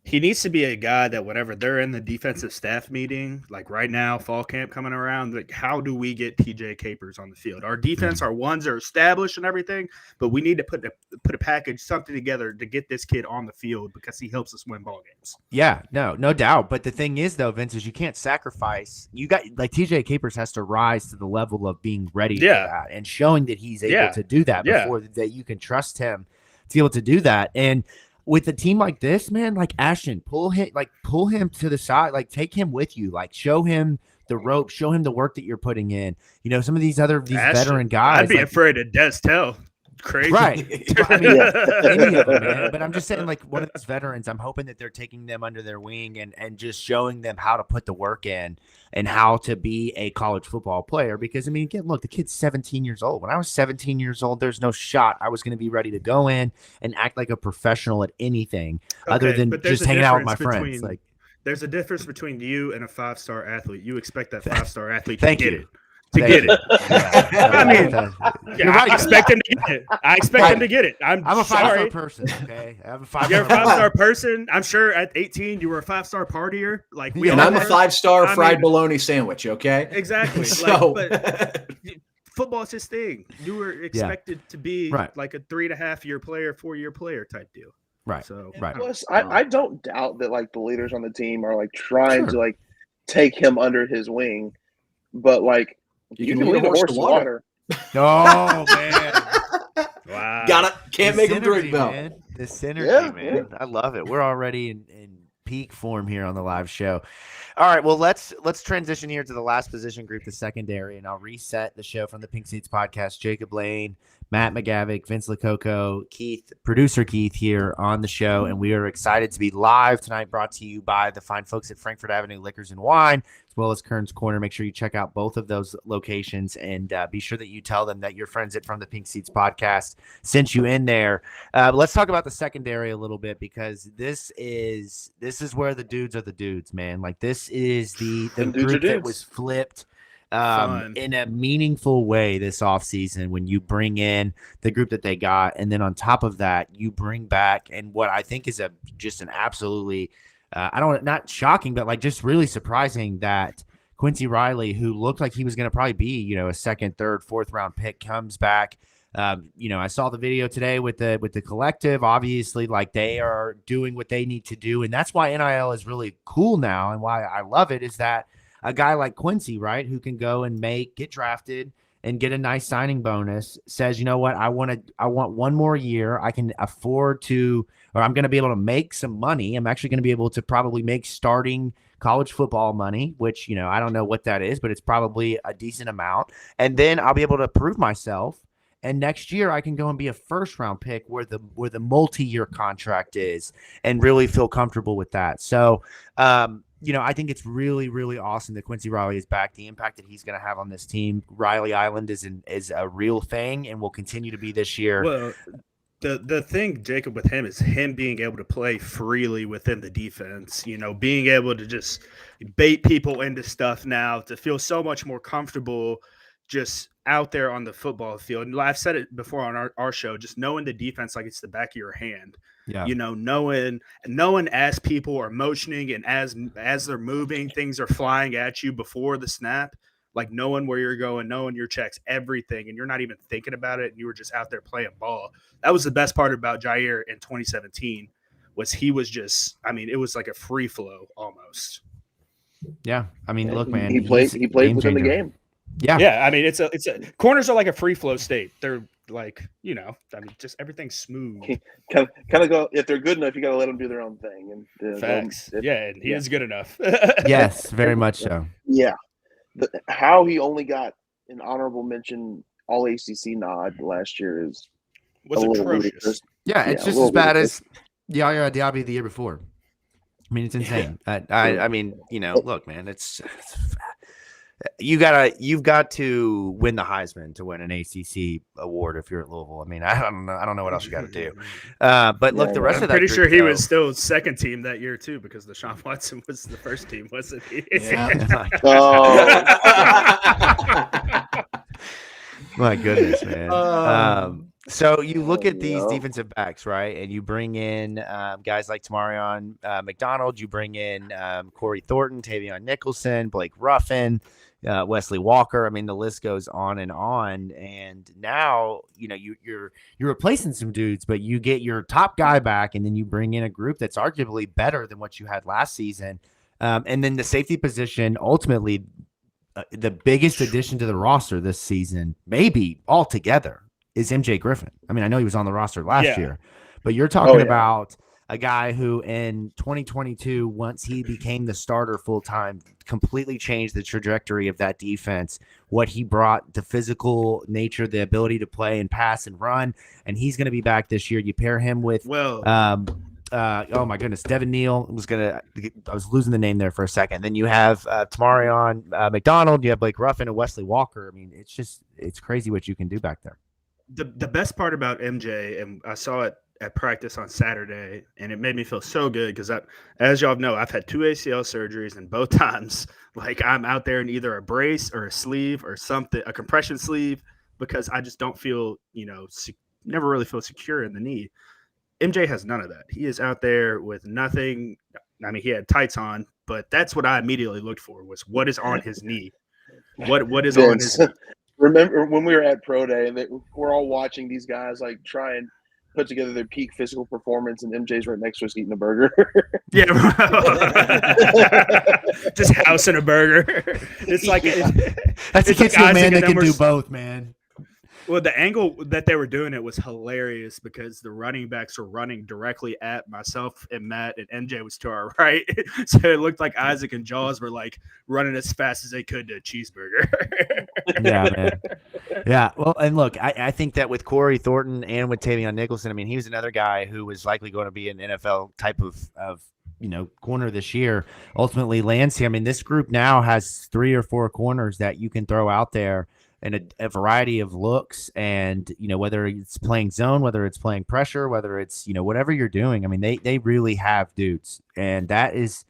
He needs to be a guy that whenever they're in the defensive staff meeting, like right now, fall camp coming around, like how do we get TJ Capers on the field? Our defense, our ones are established and everything, but we need to put a package, something together to get this kid on the field, because he helps us win ball games. Yeah, no doubt. But the thing is, though, Vince, is you can't sacrifice. You got like TJ Capers has to rise to the level of being ready for that and showing that he's able to do that before that you can trust him to be able to do that. And with a team like this, man, like Ashton, pull him to the side, like take him with you, like show him the rope, show him the work that you're putting in. Some of these veteran guys. I'd be afraid of Destel. Crazy. Right. I mean, any of them, man. But I'm just saying, like, one of these veterans, I'm hoping that they're taking them under their wing and just showing them how to put the work in and how to be a college football player. Because, I mean, again, look, the kid's 17 years old. When I was 17 years old, there's no shot I was going to be ready to go in and act like a professional at anything other than just hanging out with my friends. Like, there's a difference between you and a 5-star athlete. You expect that 5-star athlete to get it. Get it. I mean, I expect him to get it. I expect him to get it. I'm a 5-star person, okay? I'm a 5-star You're a 5-star person. I'm sure at 18 you were a 5-star partier. Like and I'm a 5-star fried bologna sandwich, okay? Exactly. So but football is his thing. You were expected to be like a 3.5-year player, 4-year player type deal. Right. So plus, I don't doubt that like the leaders on the team are like trying to like take him under his wing, but like you can lead a horse to water. Oh man! Wow. Got it. Can't make him drink though. Man. The synergy, man. I love it. We're already in peak form here on the live show. All right, well, let's transition here to the last position group, the secondary, and I'll reset the show from the Pink Seats podcast. Jacob Lane, Matt McGavick, Vince Lococo, Keith, producer Keith here on the show, and we are excited to be live tonight, brought to you by the fine folks at Frankfurt Avenue Liquors and Wine, as well as Kern's Corner. Make sure you check out both of those locations, and be sure that you tell them that your friends at From the Pink Seats podcast sent you in there. Let's talk about the secondary a little bit, because this is where the dudes are the dudes, man. Like, this is the group that was flipped in a meaningful way this offseason when you bring in the group that they got. And then on top of that, you bring back, and what I think is just an absolutely, not shocking, but like just really surprising, that Quincy Riley, who looked like he was going to probably be, a second, third, fourth round pick, comes back. I saw the video today with the collective. Obviously, like, they are doing what they need to do, and that's why NIL is really cool now, and why I love it is that a guy like Quincy, right, who can go and get drafted and get a nice signing bonus, says, you know what, I want one more year. I can afford to, or I'm going to be able to make some money. I'm actually going to be able to probably make starting college football money, which, I don't know what that is, but it's probably a decent amount. And then I'll be able to prove myself. And next year I can go and be a first round pick where the multi-year contract is, and really feel comfortable with that. So, I think it's really, really awesome that Quincy Riley is back. The impact that he's going to have on this team, Riley Island, is a real thing, and will continue to be this year. Well, the thing, Jacob, with him is him being able to play freely within the defense. Being able to just bait people into stuff now, to feel so much more comfortable just out there on the football field. And I've said it before on our show, just knowing the defense like it's the back of your hand. Yeah. Knowing as people are motioning and as they're moving, things are flying at you before the snap. like knowing where you're going, knowing your checks, everything, and you're not even thinking about it, and you were just out there playing ball. That was the best part about Jair in 2017 was he was just, I mean, it was like a free flow almost. Yeah, I mean, look, man, he played within the game. Yeah, I mean, it's a corners are like a free flow state. They're like, I mean, just everything's smooth. Kind of go, if they're good enough, you got to let them do their own thing. And Facts. And he is good enough. Yes, very much so. Yeah, how he only got an honorable mention All ACC nod last year was atrocious. Yeah, it's just as bad as Yaya Diaby the year before. I mean, it's insane. I mean, look, man, it's you've got to win the Heisman to win an ACC award if you're at Louisville. I mean, I don't know what else you got to do. But look, the rest of that. I'm pretty sure he was still second team that year too, because Deshaun Watson was the first team, wasn't he? Yeah. My goodness, man. So you look at these defensive backs, right? And you bring in guys like Tamarion McDonald. You bring in Corey Thornton, Tavion Nicholson, Blake Ruffin, Wesley Walker. I mean, the list goes on. And now, you're replacing some dudes, but you get your top guy back, and then you bring in a group that's arguably better than what you had last season. And then the safety position, ultimately, the biggest addition to the roster this season, maybe altogether, is MJ Griffin. I mean, I know he was on the roster last year, but you're talking about a guy who in 2022, once he became the starter full-time, completely changed the trajectory of that defense, what he brought, the physical nature, the ability to play and pass and run, and he's going to be back this year. You pair him with oh my goodness, Devin Neal I was losing the name there for a second. Then you have Tamarion McDonald, you have Blake Ruffin and Wesley Walker. I mean, it's crazy what you can do back there. The best part about MJ, and I saw it at practice on Saturday, and it made me feel so good because, as y'all know, I've had 2 ACL surgeries, and both times, like, I'm out there in either a brace or a sleeve or something, a compression sleeve, because I just don't feel, never really feel secure in the knee. MJ has none of that. He is out there with nothing. I mean, he had tights on, but that's what I immediately looked for was what is on his knee. What is on his knee? Remember when we were at Pro Day and we're all watching these guys like try and put together their peak physical performance, and MJ's right next to us eating a burger. Yeah, just housing a burger. It's like that's a kid man that can do both, man. Well, the angle that they were doing it was hilarious because the running backs were running directly at myself and Matt, and MJ was to our right. So it looked like Isaac and Jaws were like running as fast as they could to a cheeseburger. Yeah, man. Yeah. Well, and look, I think that with Corey Thornton and with Tavion Nicholson, I mean, he was another guy who was likely going to be an NFL type of corner this year. Ultimately lands here. I mean, this group now has 3 or 4 corners that you can throw out there and a variety of looks, and whether it's playing zone, whether it's playing pressure, whether it's whatever you're doing. I mean, they really have dudes, and that's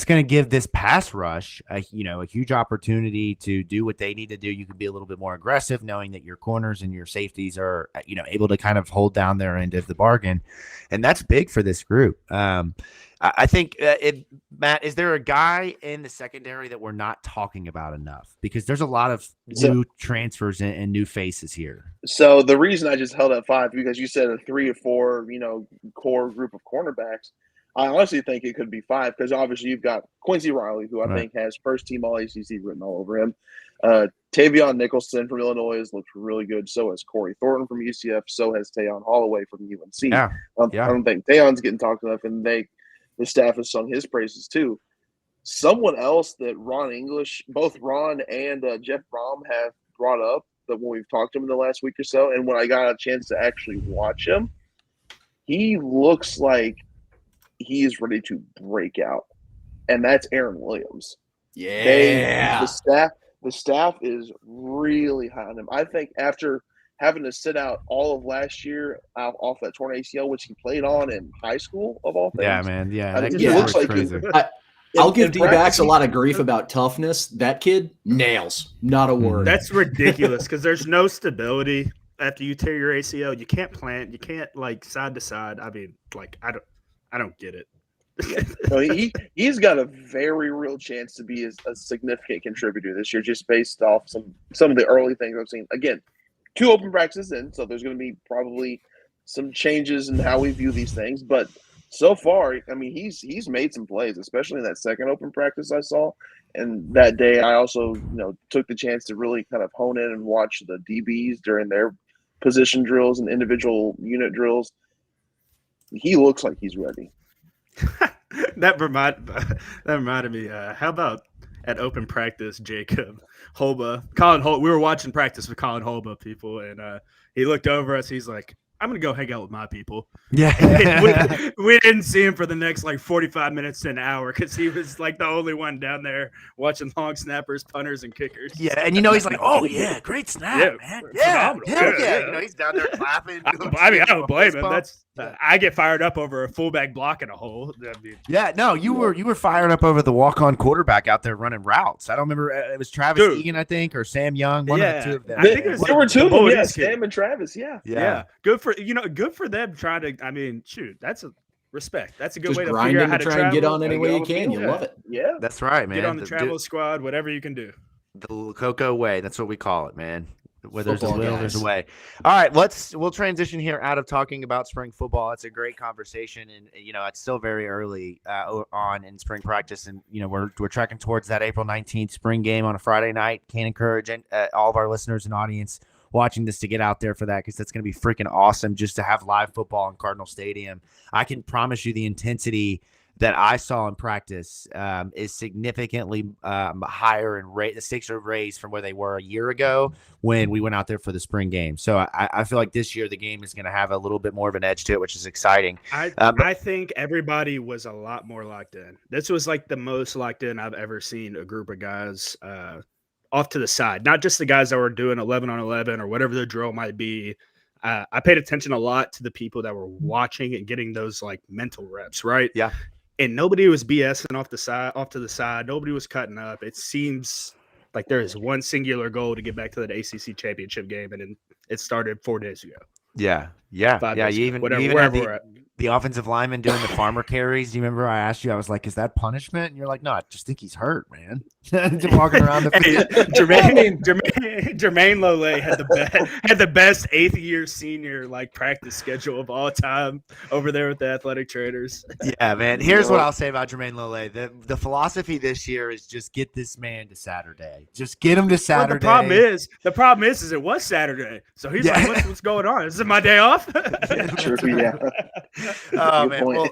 going to give this pass rush a huge opportunity to do what they need to do. You can be a little bit more aggressive, knowing that your corners and your safeties are able to kind of hold down their end of the bargain, and that's big for this group. I think, Matt, is there a guy in the secondary that we're not talking about enough? Because there's a lot of new transfers and new faces here. So the reason I just held at 5, because you said a 3 or 4, core group of cornerbacks. I honestly think it could be 5 because obviously you've got Quincy Riley, who I think has first team All ACC written all over him. Tavion Nicholson from Illinois has looked really good. So has Corey Thornton from UCF. So has Tayon Holloway from UNC. Yeah. I don't think Tayon's getting talked enough, and the staff has sung his praises too. Someone else that both Ron and Jeff Brom have brought up that when we've talked to him in the last week or so, and when I got a chance to actually watch him, he looks like he is ready to break out, and that's Aaron Williams. Yeah, the staff is really high on him. I think after having to sit out all of last year off that torn ACL, which he played on in high school, of all things. Yeah, man. Yeah, I mean, he looks like crazy. I'll give D-backs a lot of grief about toughness. That kid nails. Not a word. That's ridiculous because there's no stability after you tear your ACL. You can't plant. You can't side to side. I mean, I don't get it. No, he's got a very real chance to be a significant contributor this year, just based off some of the early things I've seen. Again, 2 open practices in, so there's going to be probably some changes in how we view these things. But so far, I mean, he's made some plays, especially in that second open practice I saw. And that day, I also took the chance to really kind of hone in and watch the DBs during their position drills and individual unit drills. He looks like he's ready. That reminded me. How about at open practice, Jacob Holba, we were watching practice with Colin Holba, people, and he looked over us. He's like, I'm going to go hang out with my people. Yeah. we didn't see him for the next 45 minutes to an hour because he was the only one down there watching long snappers, punters, and kickers. Yeah, and he's like, oh, yeah, great snap, man. Yeah, hell yeah. He's down there clapping. I don't blame him. I get fired up over a fullback blocking a hole. You were fired up over the walk-on quarterback out there running routes. I don't remember. It was Travis Egan, I think, or Sam Young. One of the two of them. There were 2 of them. Yeah, Sam and Travis. Yeah. Good for them trying to. I mean, shoot, that's a respect. That's a good way to grind figure out how to try travel. and get on any way you can. You love it. Yeah, that's right, man. Get on the travel squad, whatever you can do. The Lococo way. That's what we call it, man. Where there's Football a will, guys. there's a way. All right, we'll transition here out of talking about spring football. It's a great conversation, and it's still very early on in spring practice, and we're tracking towards that April 19th spring game on a Friday night. Can't encourage all of our listeners and audience watching this to get out there for that, because that's going to be freaking awesome just to have live football in Cardinal Stadium. I can promise you the intensity that I saw in practice is significantly higher, and the stakes are raised from where they were a year ago when we went out there for the spring game. So I feel like this year the game is going to have a little bit more of an edge to it, which is exciting. I think everybody was a lot more locked in. This was the most locked in I've ever seen a group of guys off to the side, not just the guys that were doing 11 on 11 or whatever the drill might be. I paid attention a lot to the people that were watching and getting those mental reps, right? Yeah. And nobody was BSing off to the side. Nobody was cutting up. It seems like there is one singular goal to get back to that ACC championship game, and it started 4 days ago. Yeah. 5 You days ago, even wherever had we're at. the offensive lineman doing the farmer carries. Do you remember I asked you? I was like, "Is that punishment?" And you're like, "No, I just think he's hurt, man." Just walking around the field. Jermaine Lole had the best 8th year senior practice schedule of all time over there with the athletic trainers. Yeah, man. Here's what I'll say about Jermaine Lole. The philosophy this year is just get this man to Saturday. Just get him to Saturday. Well, the problem is it was Saturday. So he's like, what's going on? Is it my day off? True, yeah. Oh, man. Well,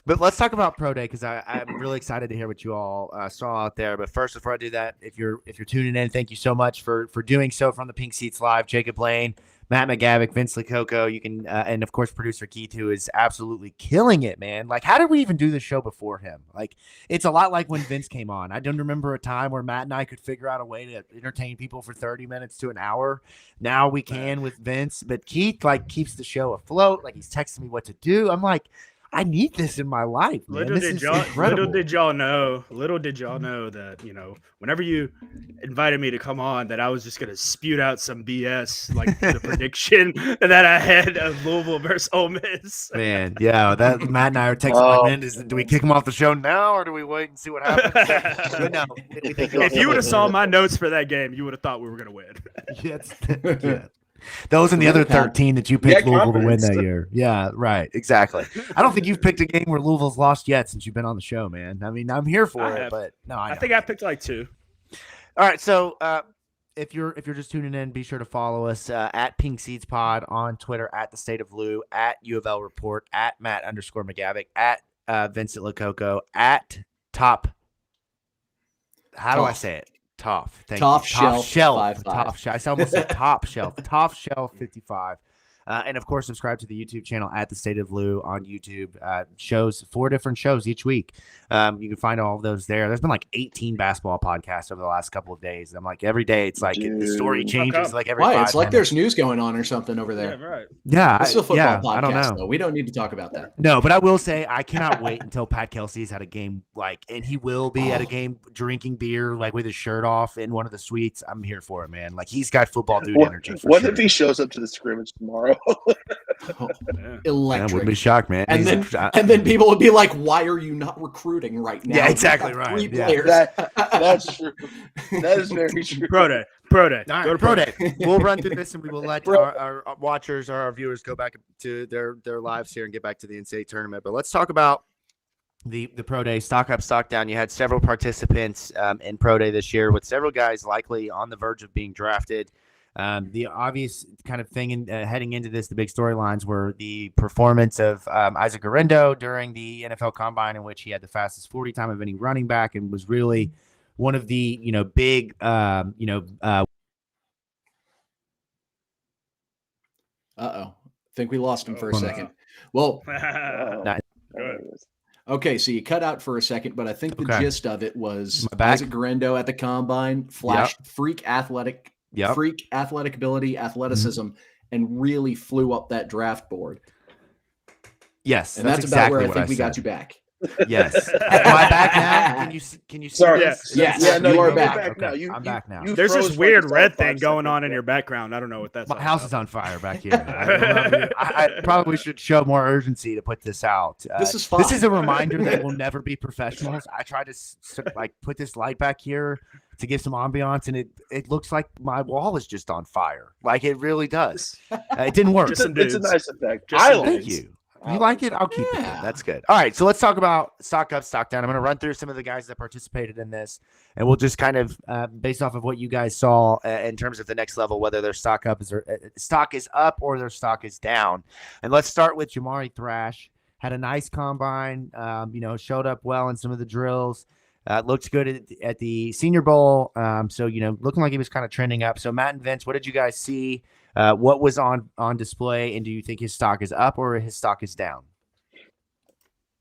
but let's talk about Pro Day, because I'm really excited to hear what you all saw out there. But first, before I do that, if you're tuning in, thank you so much for doing so from the Pink Seats Live. Jacob Lane, Matt McGavick, Vince Lococo, you can, and of course, producer Keith, who is absolutely killing it, man. How did we even do this show before him? It's a lot like when Vince came on. I don't remember a time where Matt and I could figure out a way to entertain people for 30 minutes to an hour. Now we can with Vince, but Keith keeps the show afloat. He's texting me what to do. I'm like, I need this in my life, man. Little did y'all know that, whenever you invited me to come on, that I was just going to spew out some BS, the prediction that I had of Louisville versus Ole Miss. Man, yeah, that Matt and I are texting man, do we kick him off the show now, or do we wait and see what happens? But no, if you would have saw my notes for that game, you would have thought we were going to win. Yeah. Those and the other 13 that you picked Louisville to win that year. Yeah, right. Exactly. I don't think you've picked a game where Louisville's lost yet since you've been on the show, man. I mean, I'm here for it, but no, I think I picked 2. All right, so if you're just tuning in, be sure to follow us at Pink Seeds Pod on Twitter, at The State of Lou, at UofL Report, at Matt_McGavick, at Vincent Lococo, at Top. How do I say it? Top. Thank Top you. Shelf. Top Shelf. I almost said Top Shelf. Top Shelf 55. And of course, subscribe to the YouTube channel at The State of Lou on YouTube. Shows 4 different shows each week. You can find all of those there. There's been 18 basketball podcasts over the last couple of days. I'm every day it's the story changes every 5 It's minutes. there's news going on or something over there. Yeah, right. Yeah, it's a football podcast, I don't know. Though. We don't need to talk about that. No, but I will say I cannot wait until Pat Kelsey's at a game and he will be at a game drinking beer with his shirt off in one of the suites. I'm here for it, man. He's got football dude energy. What if he shows up to the scrimmage tomorrow bro. Oh, Yeah. I electric. wouldn't be shocked, man. And then people would be like, "Why are you not recruiting right now?" Yeah, You exactly have right. 3 Yeah. players. That's true. That is very true. Pro day. All Go right, to Pro pro day. Day. We'll run through this and we will let Bro. our watchers or our viewers go back to their lives here and get back to the NCAA tournament. But let's talk about the Pro Day. Stock up, stock down. You had several participants in Pro Day this year, with several guys likely on the verge of being drafted. The obvious kind of thing in heading into this, the big storylines were the performance of Isaac Garendo during the NFL Combine, in which he had the fastest 40 time of any running back and was really one of the big Uh-oh. Think we lost him for a Oh, second. Well, Oh, Good. okay, so you cut out for a second, but I think the Okay. gist of it was My back. Isaac Garendo at the Combine flashed freak athletic ability, athleticism, and really flew up that draft board. Yes, And that's about exactly where I what think we got said. you back. Yes. Am I back now? Can you see Sorry. this? Yes, Yeah, no, you are you're back. back now. Okay, You, I'm back now. you There's froze this for like weird a solid red 5 thing going seconds. on in your background. I don't know what that's My all house about. is on fire back here. I probably should show more urgency to put this out. This is fine. This is a reminder that we'll never be professionals. I tried to put this light back here to give some ambiance, and it looks like my wall is just on fire. Like it really does. It didn't work. Just some It's a dudes. nice effect. Just I some like Thank it. you. You like it? I'll keep it. Yeah. That's good. All right, so let's talk about stock up, stock down. I'm going to run through some of the guys that participated in this, and we'll just kind of, based off of what you guys saw in terms of the next level, whether their stock is up or their stock is down. And let's start with Jamari Thrash. Had a nice combine. Showed up well in some of the drills. Looked good at the Senior Bowl. So looking like he was kind of trending up. So Matt and Vince, what did you guys see? What was on display, and do you think his stock is up or his stock is down?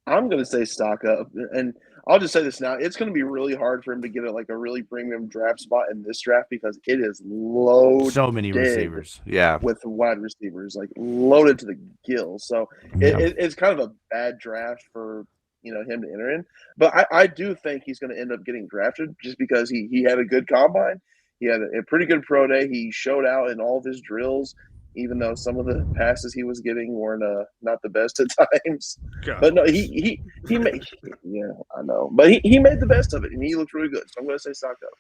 I'm going to say stock up. And I'll just say this now. It's going to be really hard for him to get a really premium draft spot in this draft because it is loaded. So many receivers. Yeah. With wide receivers, like loaded to the gills. So it's kind of a bad draft for him to enter in. But I do think he's going to end up getting drafted just because he had a good combine. He had a pretty good pro day. He showed out in all of his drills, even though some of the passes he was getting weren't not the best at times. God. But no, he made I know. But he made the best of it, and he looked really good. So I'm going to say stock up.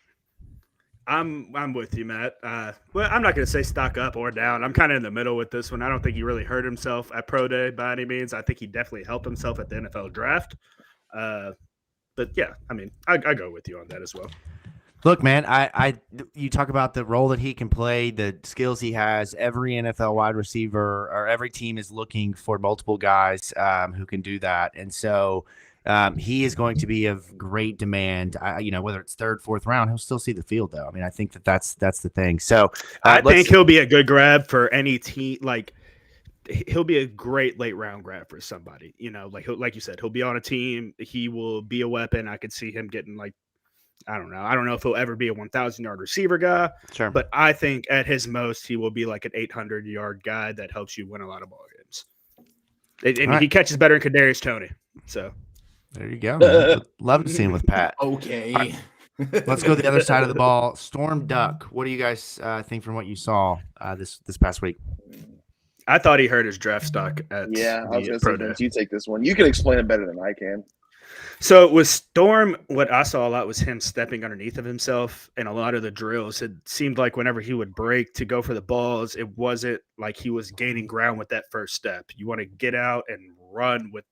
I'm with you, Matt. Well, I'm not going to say stock up or down. I'm kind of in the middle with this one. I don't think he really hurt himself at Pro Day by any means. I think he definitely helped himself at the NFL Draft. But yeah, I mean, I go with you on that as well. Look, man, you talk about the role that he can play, the skills he has. Every NFL wide receiver or every team is looking for multiple guys who can do that, and so he is going to be of great demand. Whether it's third, fourth round, he'll still see the field, though. I mean, I think that's the thing. So I think he'll be a good grab for any team. Like he'll be a great late round grab for somebody. Like you said, he'll be on a team. He will be a weapon. I could see him getting I don't know if he'll ever be a 1,000-yard receiver guy. Sure. But I think at his most, he will be like an 800-yard guy that helps you win a lot of ball games. And he catches better than Kadarius Toney. So there you go. Man. Love to see him with Pat. Okay. Right. Let's go to the other side of the ball. Storm Duck. What do you guys think from what you saw this past week? I thought he hurt his draft stock at I was going to Pro say, Day. Vince, you take this one. You can explain it better than I can. So with Storm, what I saw a lot was him stepping underneath of himself, and a lot of the drills, it seemed like whenever he would break to go for the balls, it wasn't like he was gaining ground with that first step. You want to get out and run with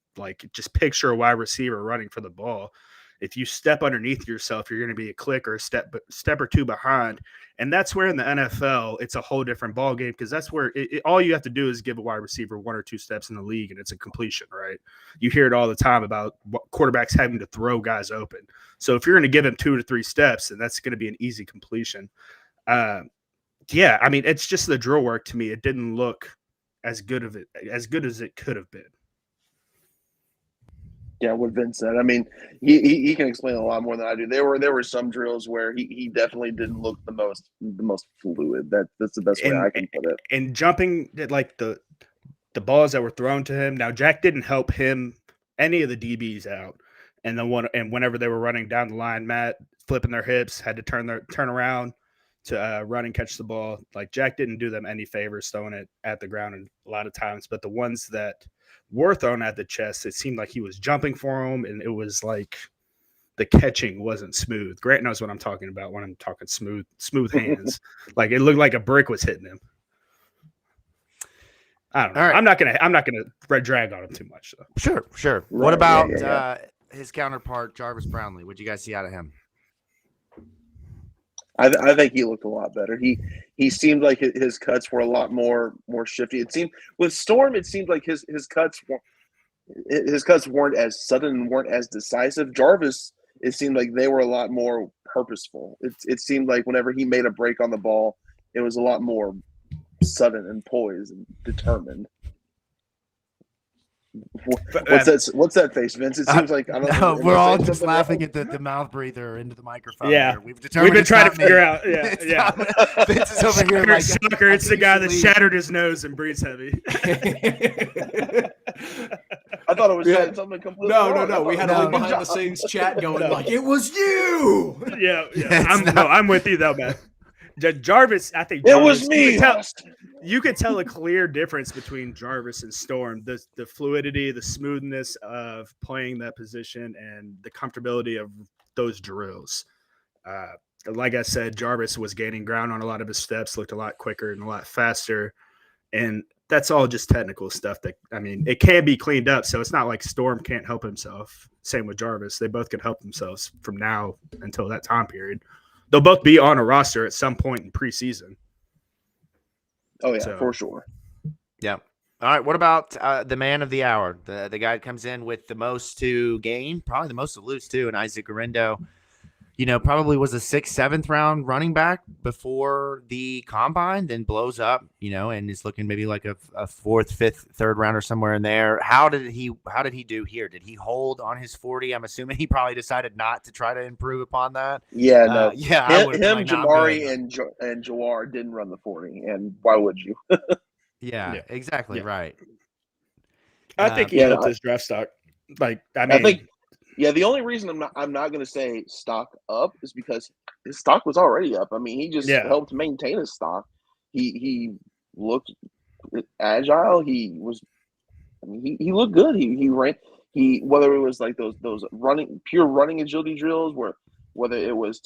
just picture a wide receiver running for the ball. If you step underneath yourself, you're going to be a click or a step or two behind. And that's where in the NFL, it's a whole different ball game because that's where all you have to do is give a wide receiver 1 or 2 steps in the league and it's a completion, right? You hear it all the time about quarterbacks having to throw guys open. So if you're going to give him 2 to 3 steps, then that's going to be an easy completion. I mean, it's just the drill work to me. It didn't look as good as it could have been. Yeah, what Vince said. I mean, he can explain a lot more than I do. There were some drills where he definitely didn't look the most fluid. That's the best way I can put it. And jumping like the balls that were thrown to him. Now Jack didn't help him any of the DBs out, and whenever they were running down the line, Matt flipping their hips had to turn around. to run and catch the ball. Like Jack didn't do them any favors throwing it at the ground a lot of times, but the ones that were thrown at the chest, it seemed like he was jumping for them, and it was like the catching wasn't smooth. Grant knows what I'm talking about when I'm talking smooth hands. Like it looked like a brick was hitting him. I don't know. Right. I'm not gonna drag on him too much though. Sure. Right, what about his counterpart Jarvis Brownlee? What'd you guys see out of him? I think he looked a lot better. He seemed like his cuts were a lot more shifty. It seemed with Storm, it seemed like his cuts weren't as sudden and weren't as decisive. Jarvis, it seemed like they were a lot more purposeful. It seemed like whenever he made a break on the ball, it was a lot more sudden and poised and determined. What's that face, Vince? It seems like I don't know. We're all just laughing at the mouth breather into the microphone. Yeah, here. We've been trying to figure out. Yeah. Vince is over here like sucker. It's the guy that shattered his nose and breathes heavy. I thought it was something completely wrong. No. We had a behind the scenes chat going like it was you. Yeah. I'm with you though, man. Jarvis, I think it was me. You could tell a clear difference between Jarvis and Storm. The fluidity, the smoothness of playing that position, and the comfortability of those drills. Like I said, Jarvis was gaining ground on a lot of his steps, looked a lot quicker and a lot faster. And that's all just technical stuff it can be cleaned up. So it's not like Storm can't help himself. Same with Jarvis. They both can help themselves from now until that time period. They'll both be on a roster at some point in preseason. Oh, yeah, for sure. Yeah. All right. What about the man of the hour? The guy that comes in with the most to gain, probably the most to lose, too, and Isaac Guerrero. Probably was a 6th, 7th round running back before the combine, then blows up, and is looking maybe like a 4th, 5th, 3rd rounder somewhere in there. How did he do here? Did he hold on his 40? I'm assuming he probably decided not to try to improve upon that. Yeah, no. Him, Jamari, and Jawar didn't run the 40, and why would you? yeah, exactly right. I think he helped his draft stock. The only reason I'm not going to say stock up is because his stock was already up. I mean, he just helped maintain his stock. He looked agile. He looked good. He ran. Whether it was like those pure running agility drills, whether it was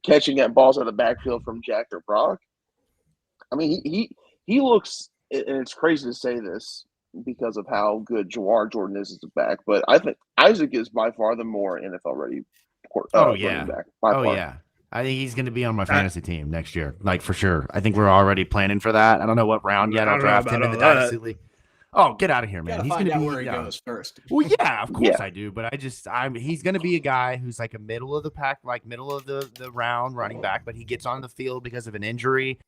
catching at balls out of the backfield from Jack or Brock. I mean, he looks, and it's crazy to say this, because of how good Jawar Jordan is as a back, but I think Isaac is by far the more NFL ready running back. Yeah. I think he's going to be on my fantasy team next year, like for sure. I think we're already planning for that. I don't know what round yet. I'll draft him in the dynasty league. Oh, get out of here, man! He's going to be where he goes first. Well, yeah, of course I do, but he's going to be a guy who's like a middle of the pack, like middle of the round running back, but he gets on the field because of an injury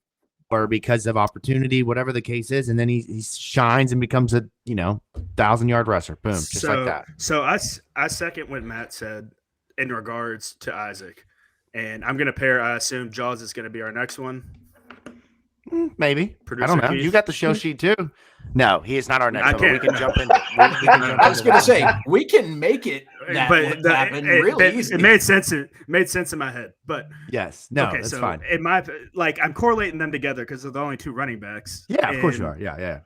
or because of opportunity, whatever the case is, and then he shines and becomes a 1,000-yard rusher. Boom, just like that. So I second what Matt said in regards to Isaac, and I'm going to pair. I assume Jaws is going to be our next one. Maybe. Producer I don't know. Keith? You got the show sheet too. No, he is not our next one. We can jump in. I was going to say we can make it happen really easy. It made sense. It made sense in my head. But yes, that's fine. In I'm correlating them together because they're the only 2 running backs. Yeah, of course you are. Yeah.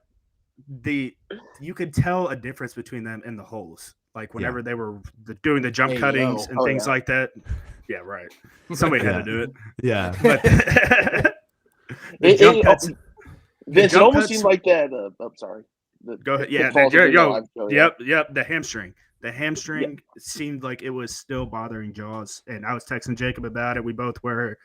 You could tell a difference between them in the holes. Like whenever they were doing the jump cuttings and things like that. Yeah, right. Somebody had to do it. Yeah. But Vince, it almost seemed like that. I'm sorry. Go ahead. Yeah. Yep. The hamstring. The hamstring seemed like it was still bothering Jaws, and I was texting Jacob about it. We both were.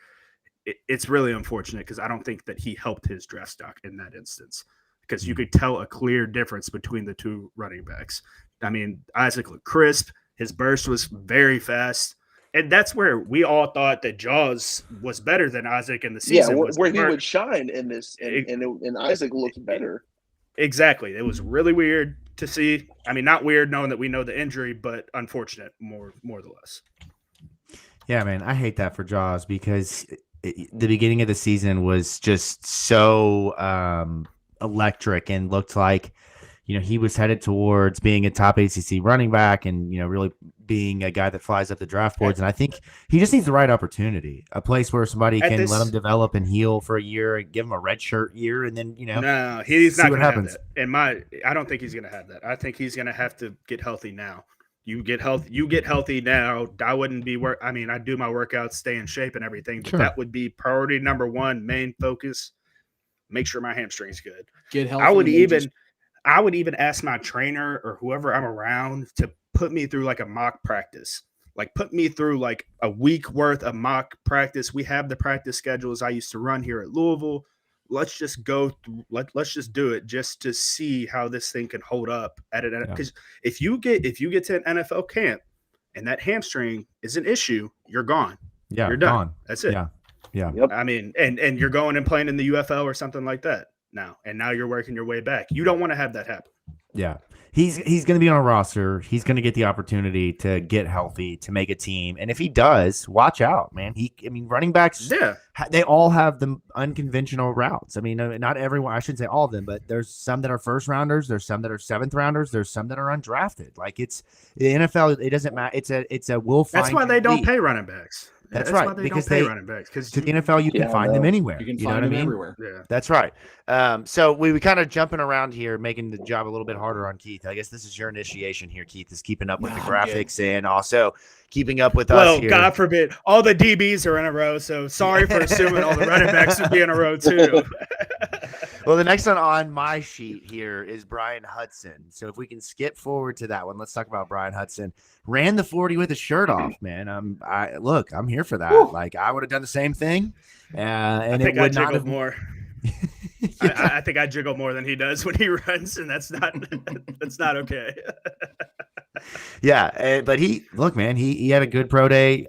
It's really unfortunate because I don't think that he helped his draft stock in that instance because you could tell a clear difference between the 2 running backs. I mean, Isaac looked crisp. His burst was very fast. And that's where we all thought that Jaws was better than Isaac in the season. Yeah, where he would shine in this, and Isaac looked better. Exactly. It was really weird to see. I mean, not weird knowing that we know the injury, but unfortunate more or less. Yeah, man, I hate that for Jaws because the beginning of the season was just so electric and looked like, he was headed towards being a top ACC running back and, really being a guy that flies up the draft boards. And I think he just needs the right opportunity, a place where somebody can let him develop and heal for a year and give him a red shirt year. And then, no, he's not going to have that. I don't think he's going to have that. I think he's going to have to get healthy now. You get healthy now. I wouldn't be I do my workouts, stay in shape and everything, but that would be priority number one, main focus. Make sure my hamstring's good. Get healthy. I would even ask my trainer or whoever I'm around to put me through like a mock practice. Like put me through like a week worth of mock practice. We have the practice schedules I used to run here at Louisville. Let's just go through, let's just do it just to see how this thing can hold up at it. Because if you get to an NFL camp and that hamstring is an issue, you're gone. Yeah, you're done. Gone. That's it. Yeah. Yep. I mean, and you're going and playing in the UofL or something like that now, and now you're working your way back. You don't want to have that happen. Yeah. He's going to be on a roster. He's going to get the opportunity to get healthy, to make a team. And if he does, watch out, man. Running backs, they all have the unconventional routes. I mean, not everyone, I shouldn't say all of them, but there's some that are first rounders. There's some that are seventh rounders. There's some that are undrafted. Like it's the NFL. It doesn't matter. It's a will find. That's why they don't pay running backs. That's right. Why because don't pay running backs. Because to the NFL, you can find them anywhere. You can find them everywhere. Yeah, that's right. So we kind of jumping around here, making the job a little bit harder on Keith. I guess this is your initiation here, Keith, is keeping up with the graphics and also keeping up with us here. Well, God forbid, all the DBs are in a row. So sorry for assuming all the running backs would be in a row too. Well, the next one on my sheet here is Brian Hudson. So if we can skip forward to that one, let's talk about Brian Hudson. Ran the 40 with his shirt off, man. I'm here for that. Woo. Like I would have done the same thing. And it would not have more. I think I jiggle more than he does when he runs, and that's not okay. Yeah, but he had a good pro day.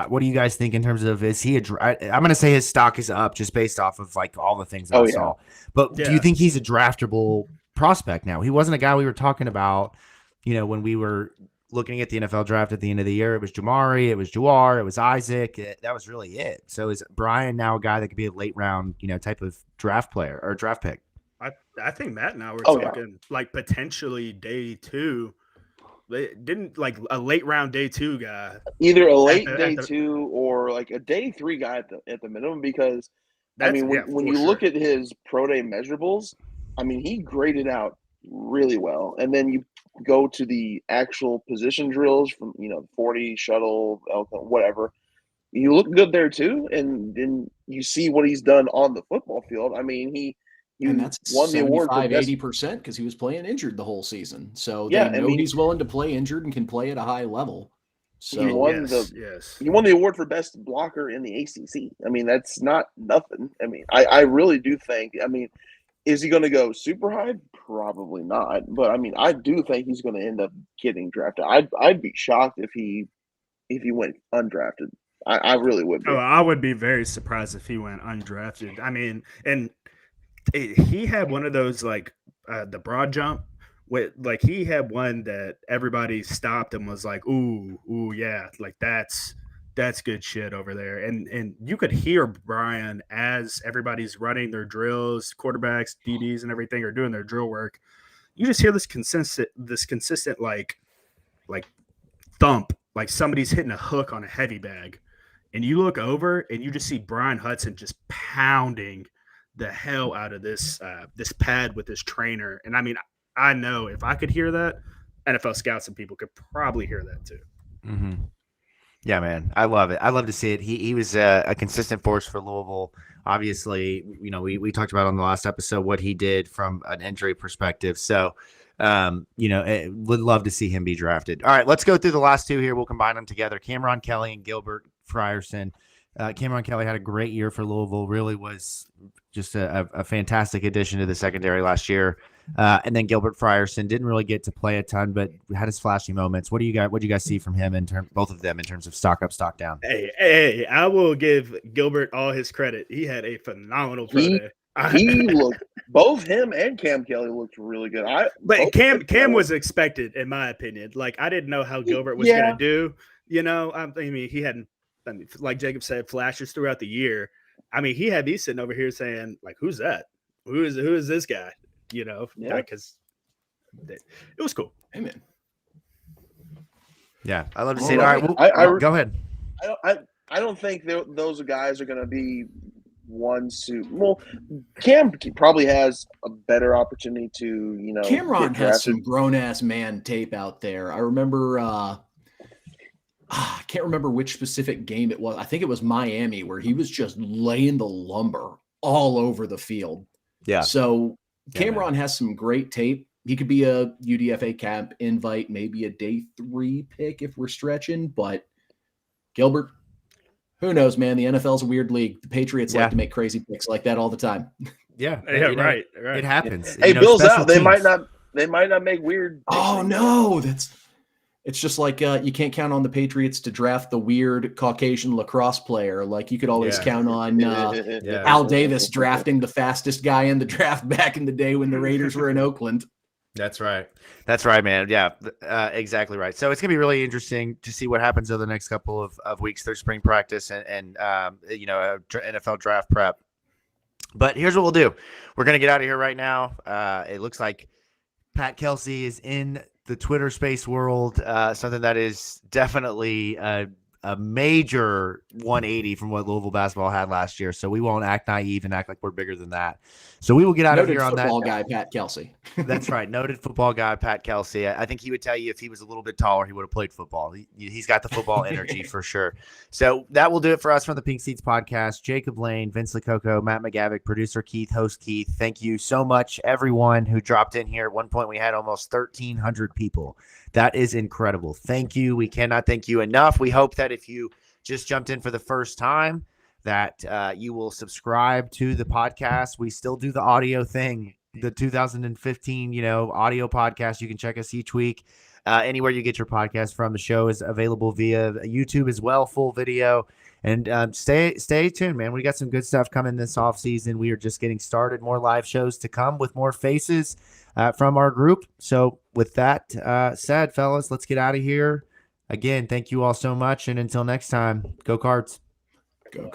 What do you guys think in terms of I'm going to say his stock is up just based off of like all the things I saw. But do you think he's a draftable prospect now? He wasn't a guy we were talking about, when we were looking at the NFL draft at the end of the year. It was Jamari, it was Jawar, it was Isaac. That was really it. So is Brian now a guy that could be a late round, type of draft player or draft pick? I think Matt and I were talking like potentially day 2. They didn't like a late round day 2 guy. Either a late day 2 or like a day 3 guy at the minimum, because when you look at his pro day measurables, he graded out really well. And then you go to the actual position drills from 40 shuttle, whatever. You look good there too, and then you see what he's done on the football field. And that's won the award for 80% because he was playing injured the whole season. So they know he's willing to play injured and can play at a high level. So he won the award for best blocker in the ACC. That's not nothing. I really do think. Is he going to go super high? Probably not. But I do think he's going to end up getting drafted. I'd be shocked if he went undrafted. I really would be. Oh, I would be very surprised if he went undrafted. And he had one of those like the broad jump with like he had one that everybody stopped and was like, ooh, yeah, like that's good shit over there. And you could hear Brian as everybody's running their drills, quarterbacks, DBs, and everything are doing their drill work. You just hear this consistent like thump, like somebody's hitting a hook on a heavy bag. And you look over and you just see Brian Hudson just pounding the hell out of this pad with his trainer. And I know if I could hear that, NFL scouts and people could probably hear that too. Mm-hmm. Yeah, man, I love it. I love to see it. He was a consistent force for Louisville. Obviously, we talked about on the last episode what he did from an injury perspective. So, would love to see him be drafted. All right, let's go through the last 2 here. We'll combine them together. Cameron Kelly and Gilbert Frierson. Cameron Kelly had a great year for Louisville. Really was just a fantastic addition to the secondary last year. And then Gilbert Frierson didn't really get to play a ton, but had his flashy moments. What do you guys see from him both of them in terms of stock up, stock down? Hey, I will give Gilbert all his credit. He had a phenomenal pro day. He looked, both him and Cam Kelly looked really good. But Cam was expected, in my opinion. Like I didn't know how Gilbert was going to do. He hadn't. Like Jacob said, flashes throughout the year. He had me sitting over here saying, like, who's that? Who is this guy? because it was cool. Amen. Yeah, I love to see it. All All right. right, go ahead. I don't think those guys are going to be ones to. Well, Cam probably has a better opportunity to Cameron get has drafted. some grown ass man tape out there. I remember. I can't remember which specific game it was. I think it was Miami where he was just laying the lumber all over the field. Yeah. So Yeah, Cameron has some great tape. He could be a UDFA camp invite, maybe a day 3 pick if we're stretching. But Gilbert, who knows, man? The NFL's a weird league. The Patriots like to make crazy picks like that all the time. Yeah, Right. It happens. Hey, Bill's out. They teams. might not make weird. Oh no, it's just like you can't count on the Patriots to draft the weird Caucasian lacrosse player. Like you could always count on Al Davis drafting the fastest guy in the draft back in the day when the Raiders were in Oakland. That's right. That's right, man. Yeah, exactly right. So it's going to be really interesting to see what happens over the next couple of weeks. There's spring practice and NFL draft prep. But here's what we'll do. We're going to get out of here right now. It looks like Pat Kelsey is in the Twitter space world, something that is definitely a major 180 from what Louisville basketball had last year. So we won't act naive and act like we're bigger than that. So we will get out of here on that. Noted football guy, Pat Kelsey. That's right. Noted football guy, Pat Kelsey. I think he would tell you if he was a little bit taller, he would have played football. He's got the football energy for sure. So that will do it for us from the Pink Seats podcast. Jacob Lane, Vince Lococo, Matt McGavick, producer Keith, host Keith. Thank you so much, everyone who dropped in here. At one point, we had almost 1,300 people. That is incredible. Thank you. We cannot thank you enough. We hope that if you just jumped in for the first time, that you will subscribe to the podcast. We still do the audio thing, the 2015, audio podcast. You can check us each week. Anywhere you get your podcast from. The show is available via YouTube as well, full video. And stay tuned, man. We got some good stuff coming this off season. We are just getting started. More live shows to come with more faces from our group. So with that said, fellas, let's get out of here. Again, thank you all so much. And until next time, go Cards. Go Cards.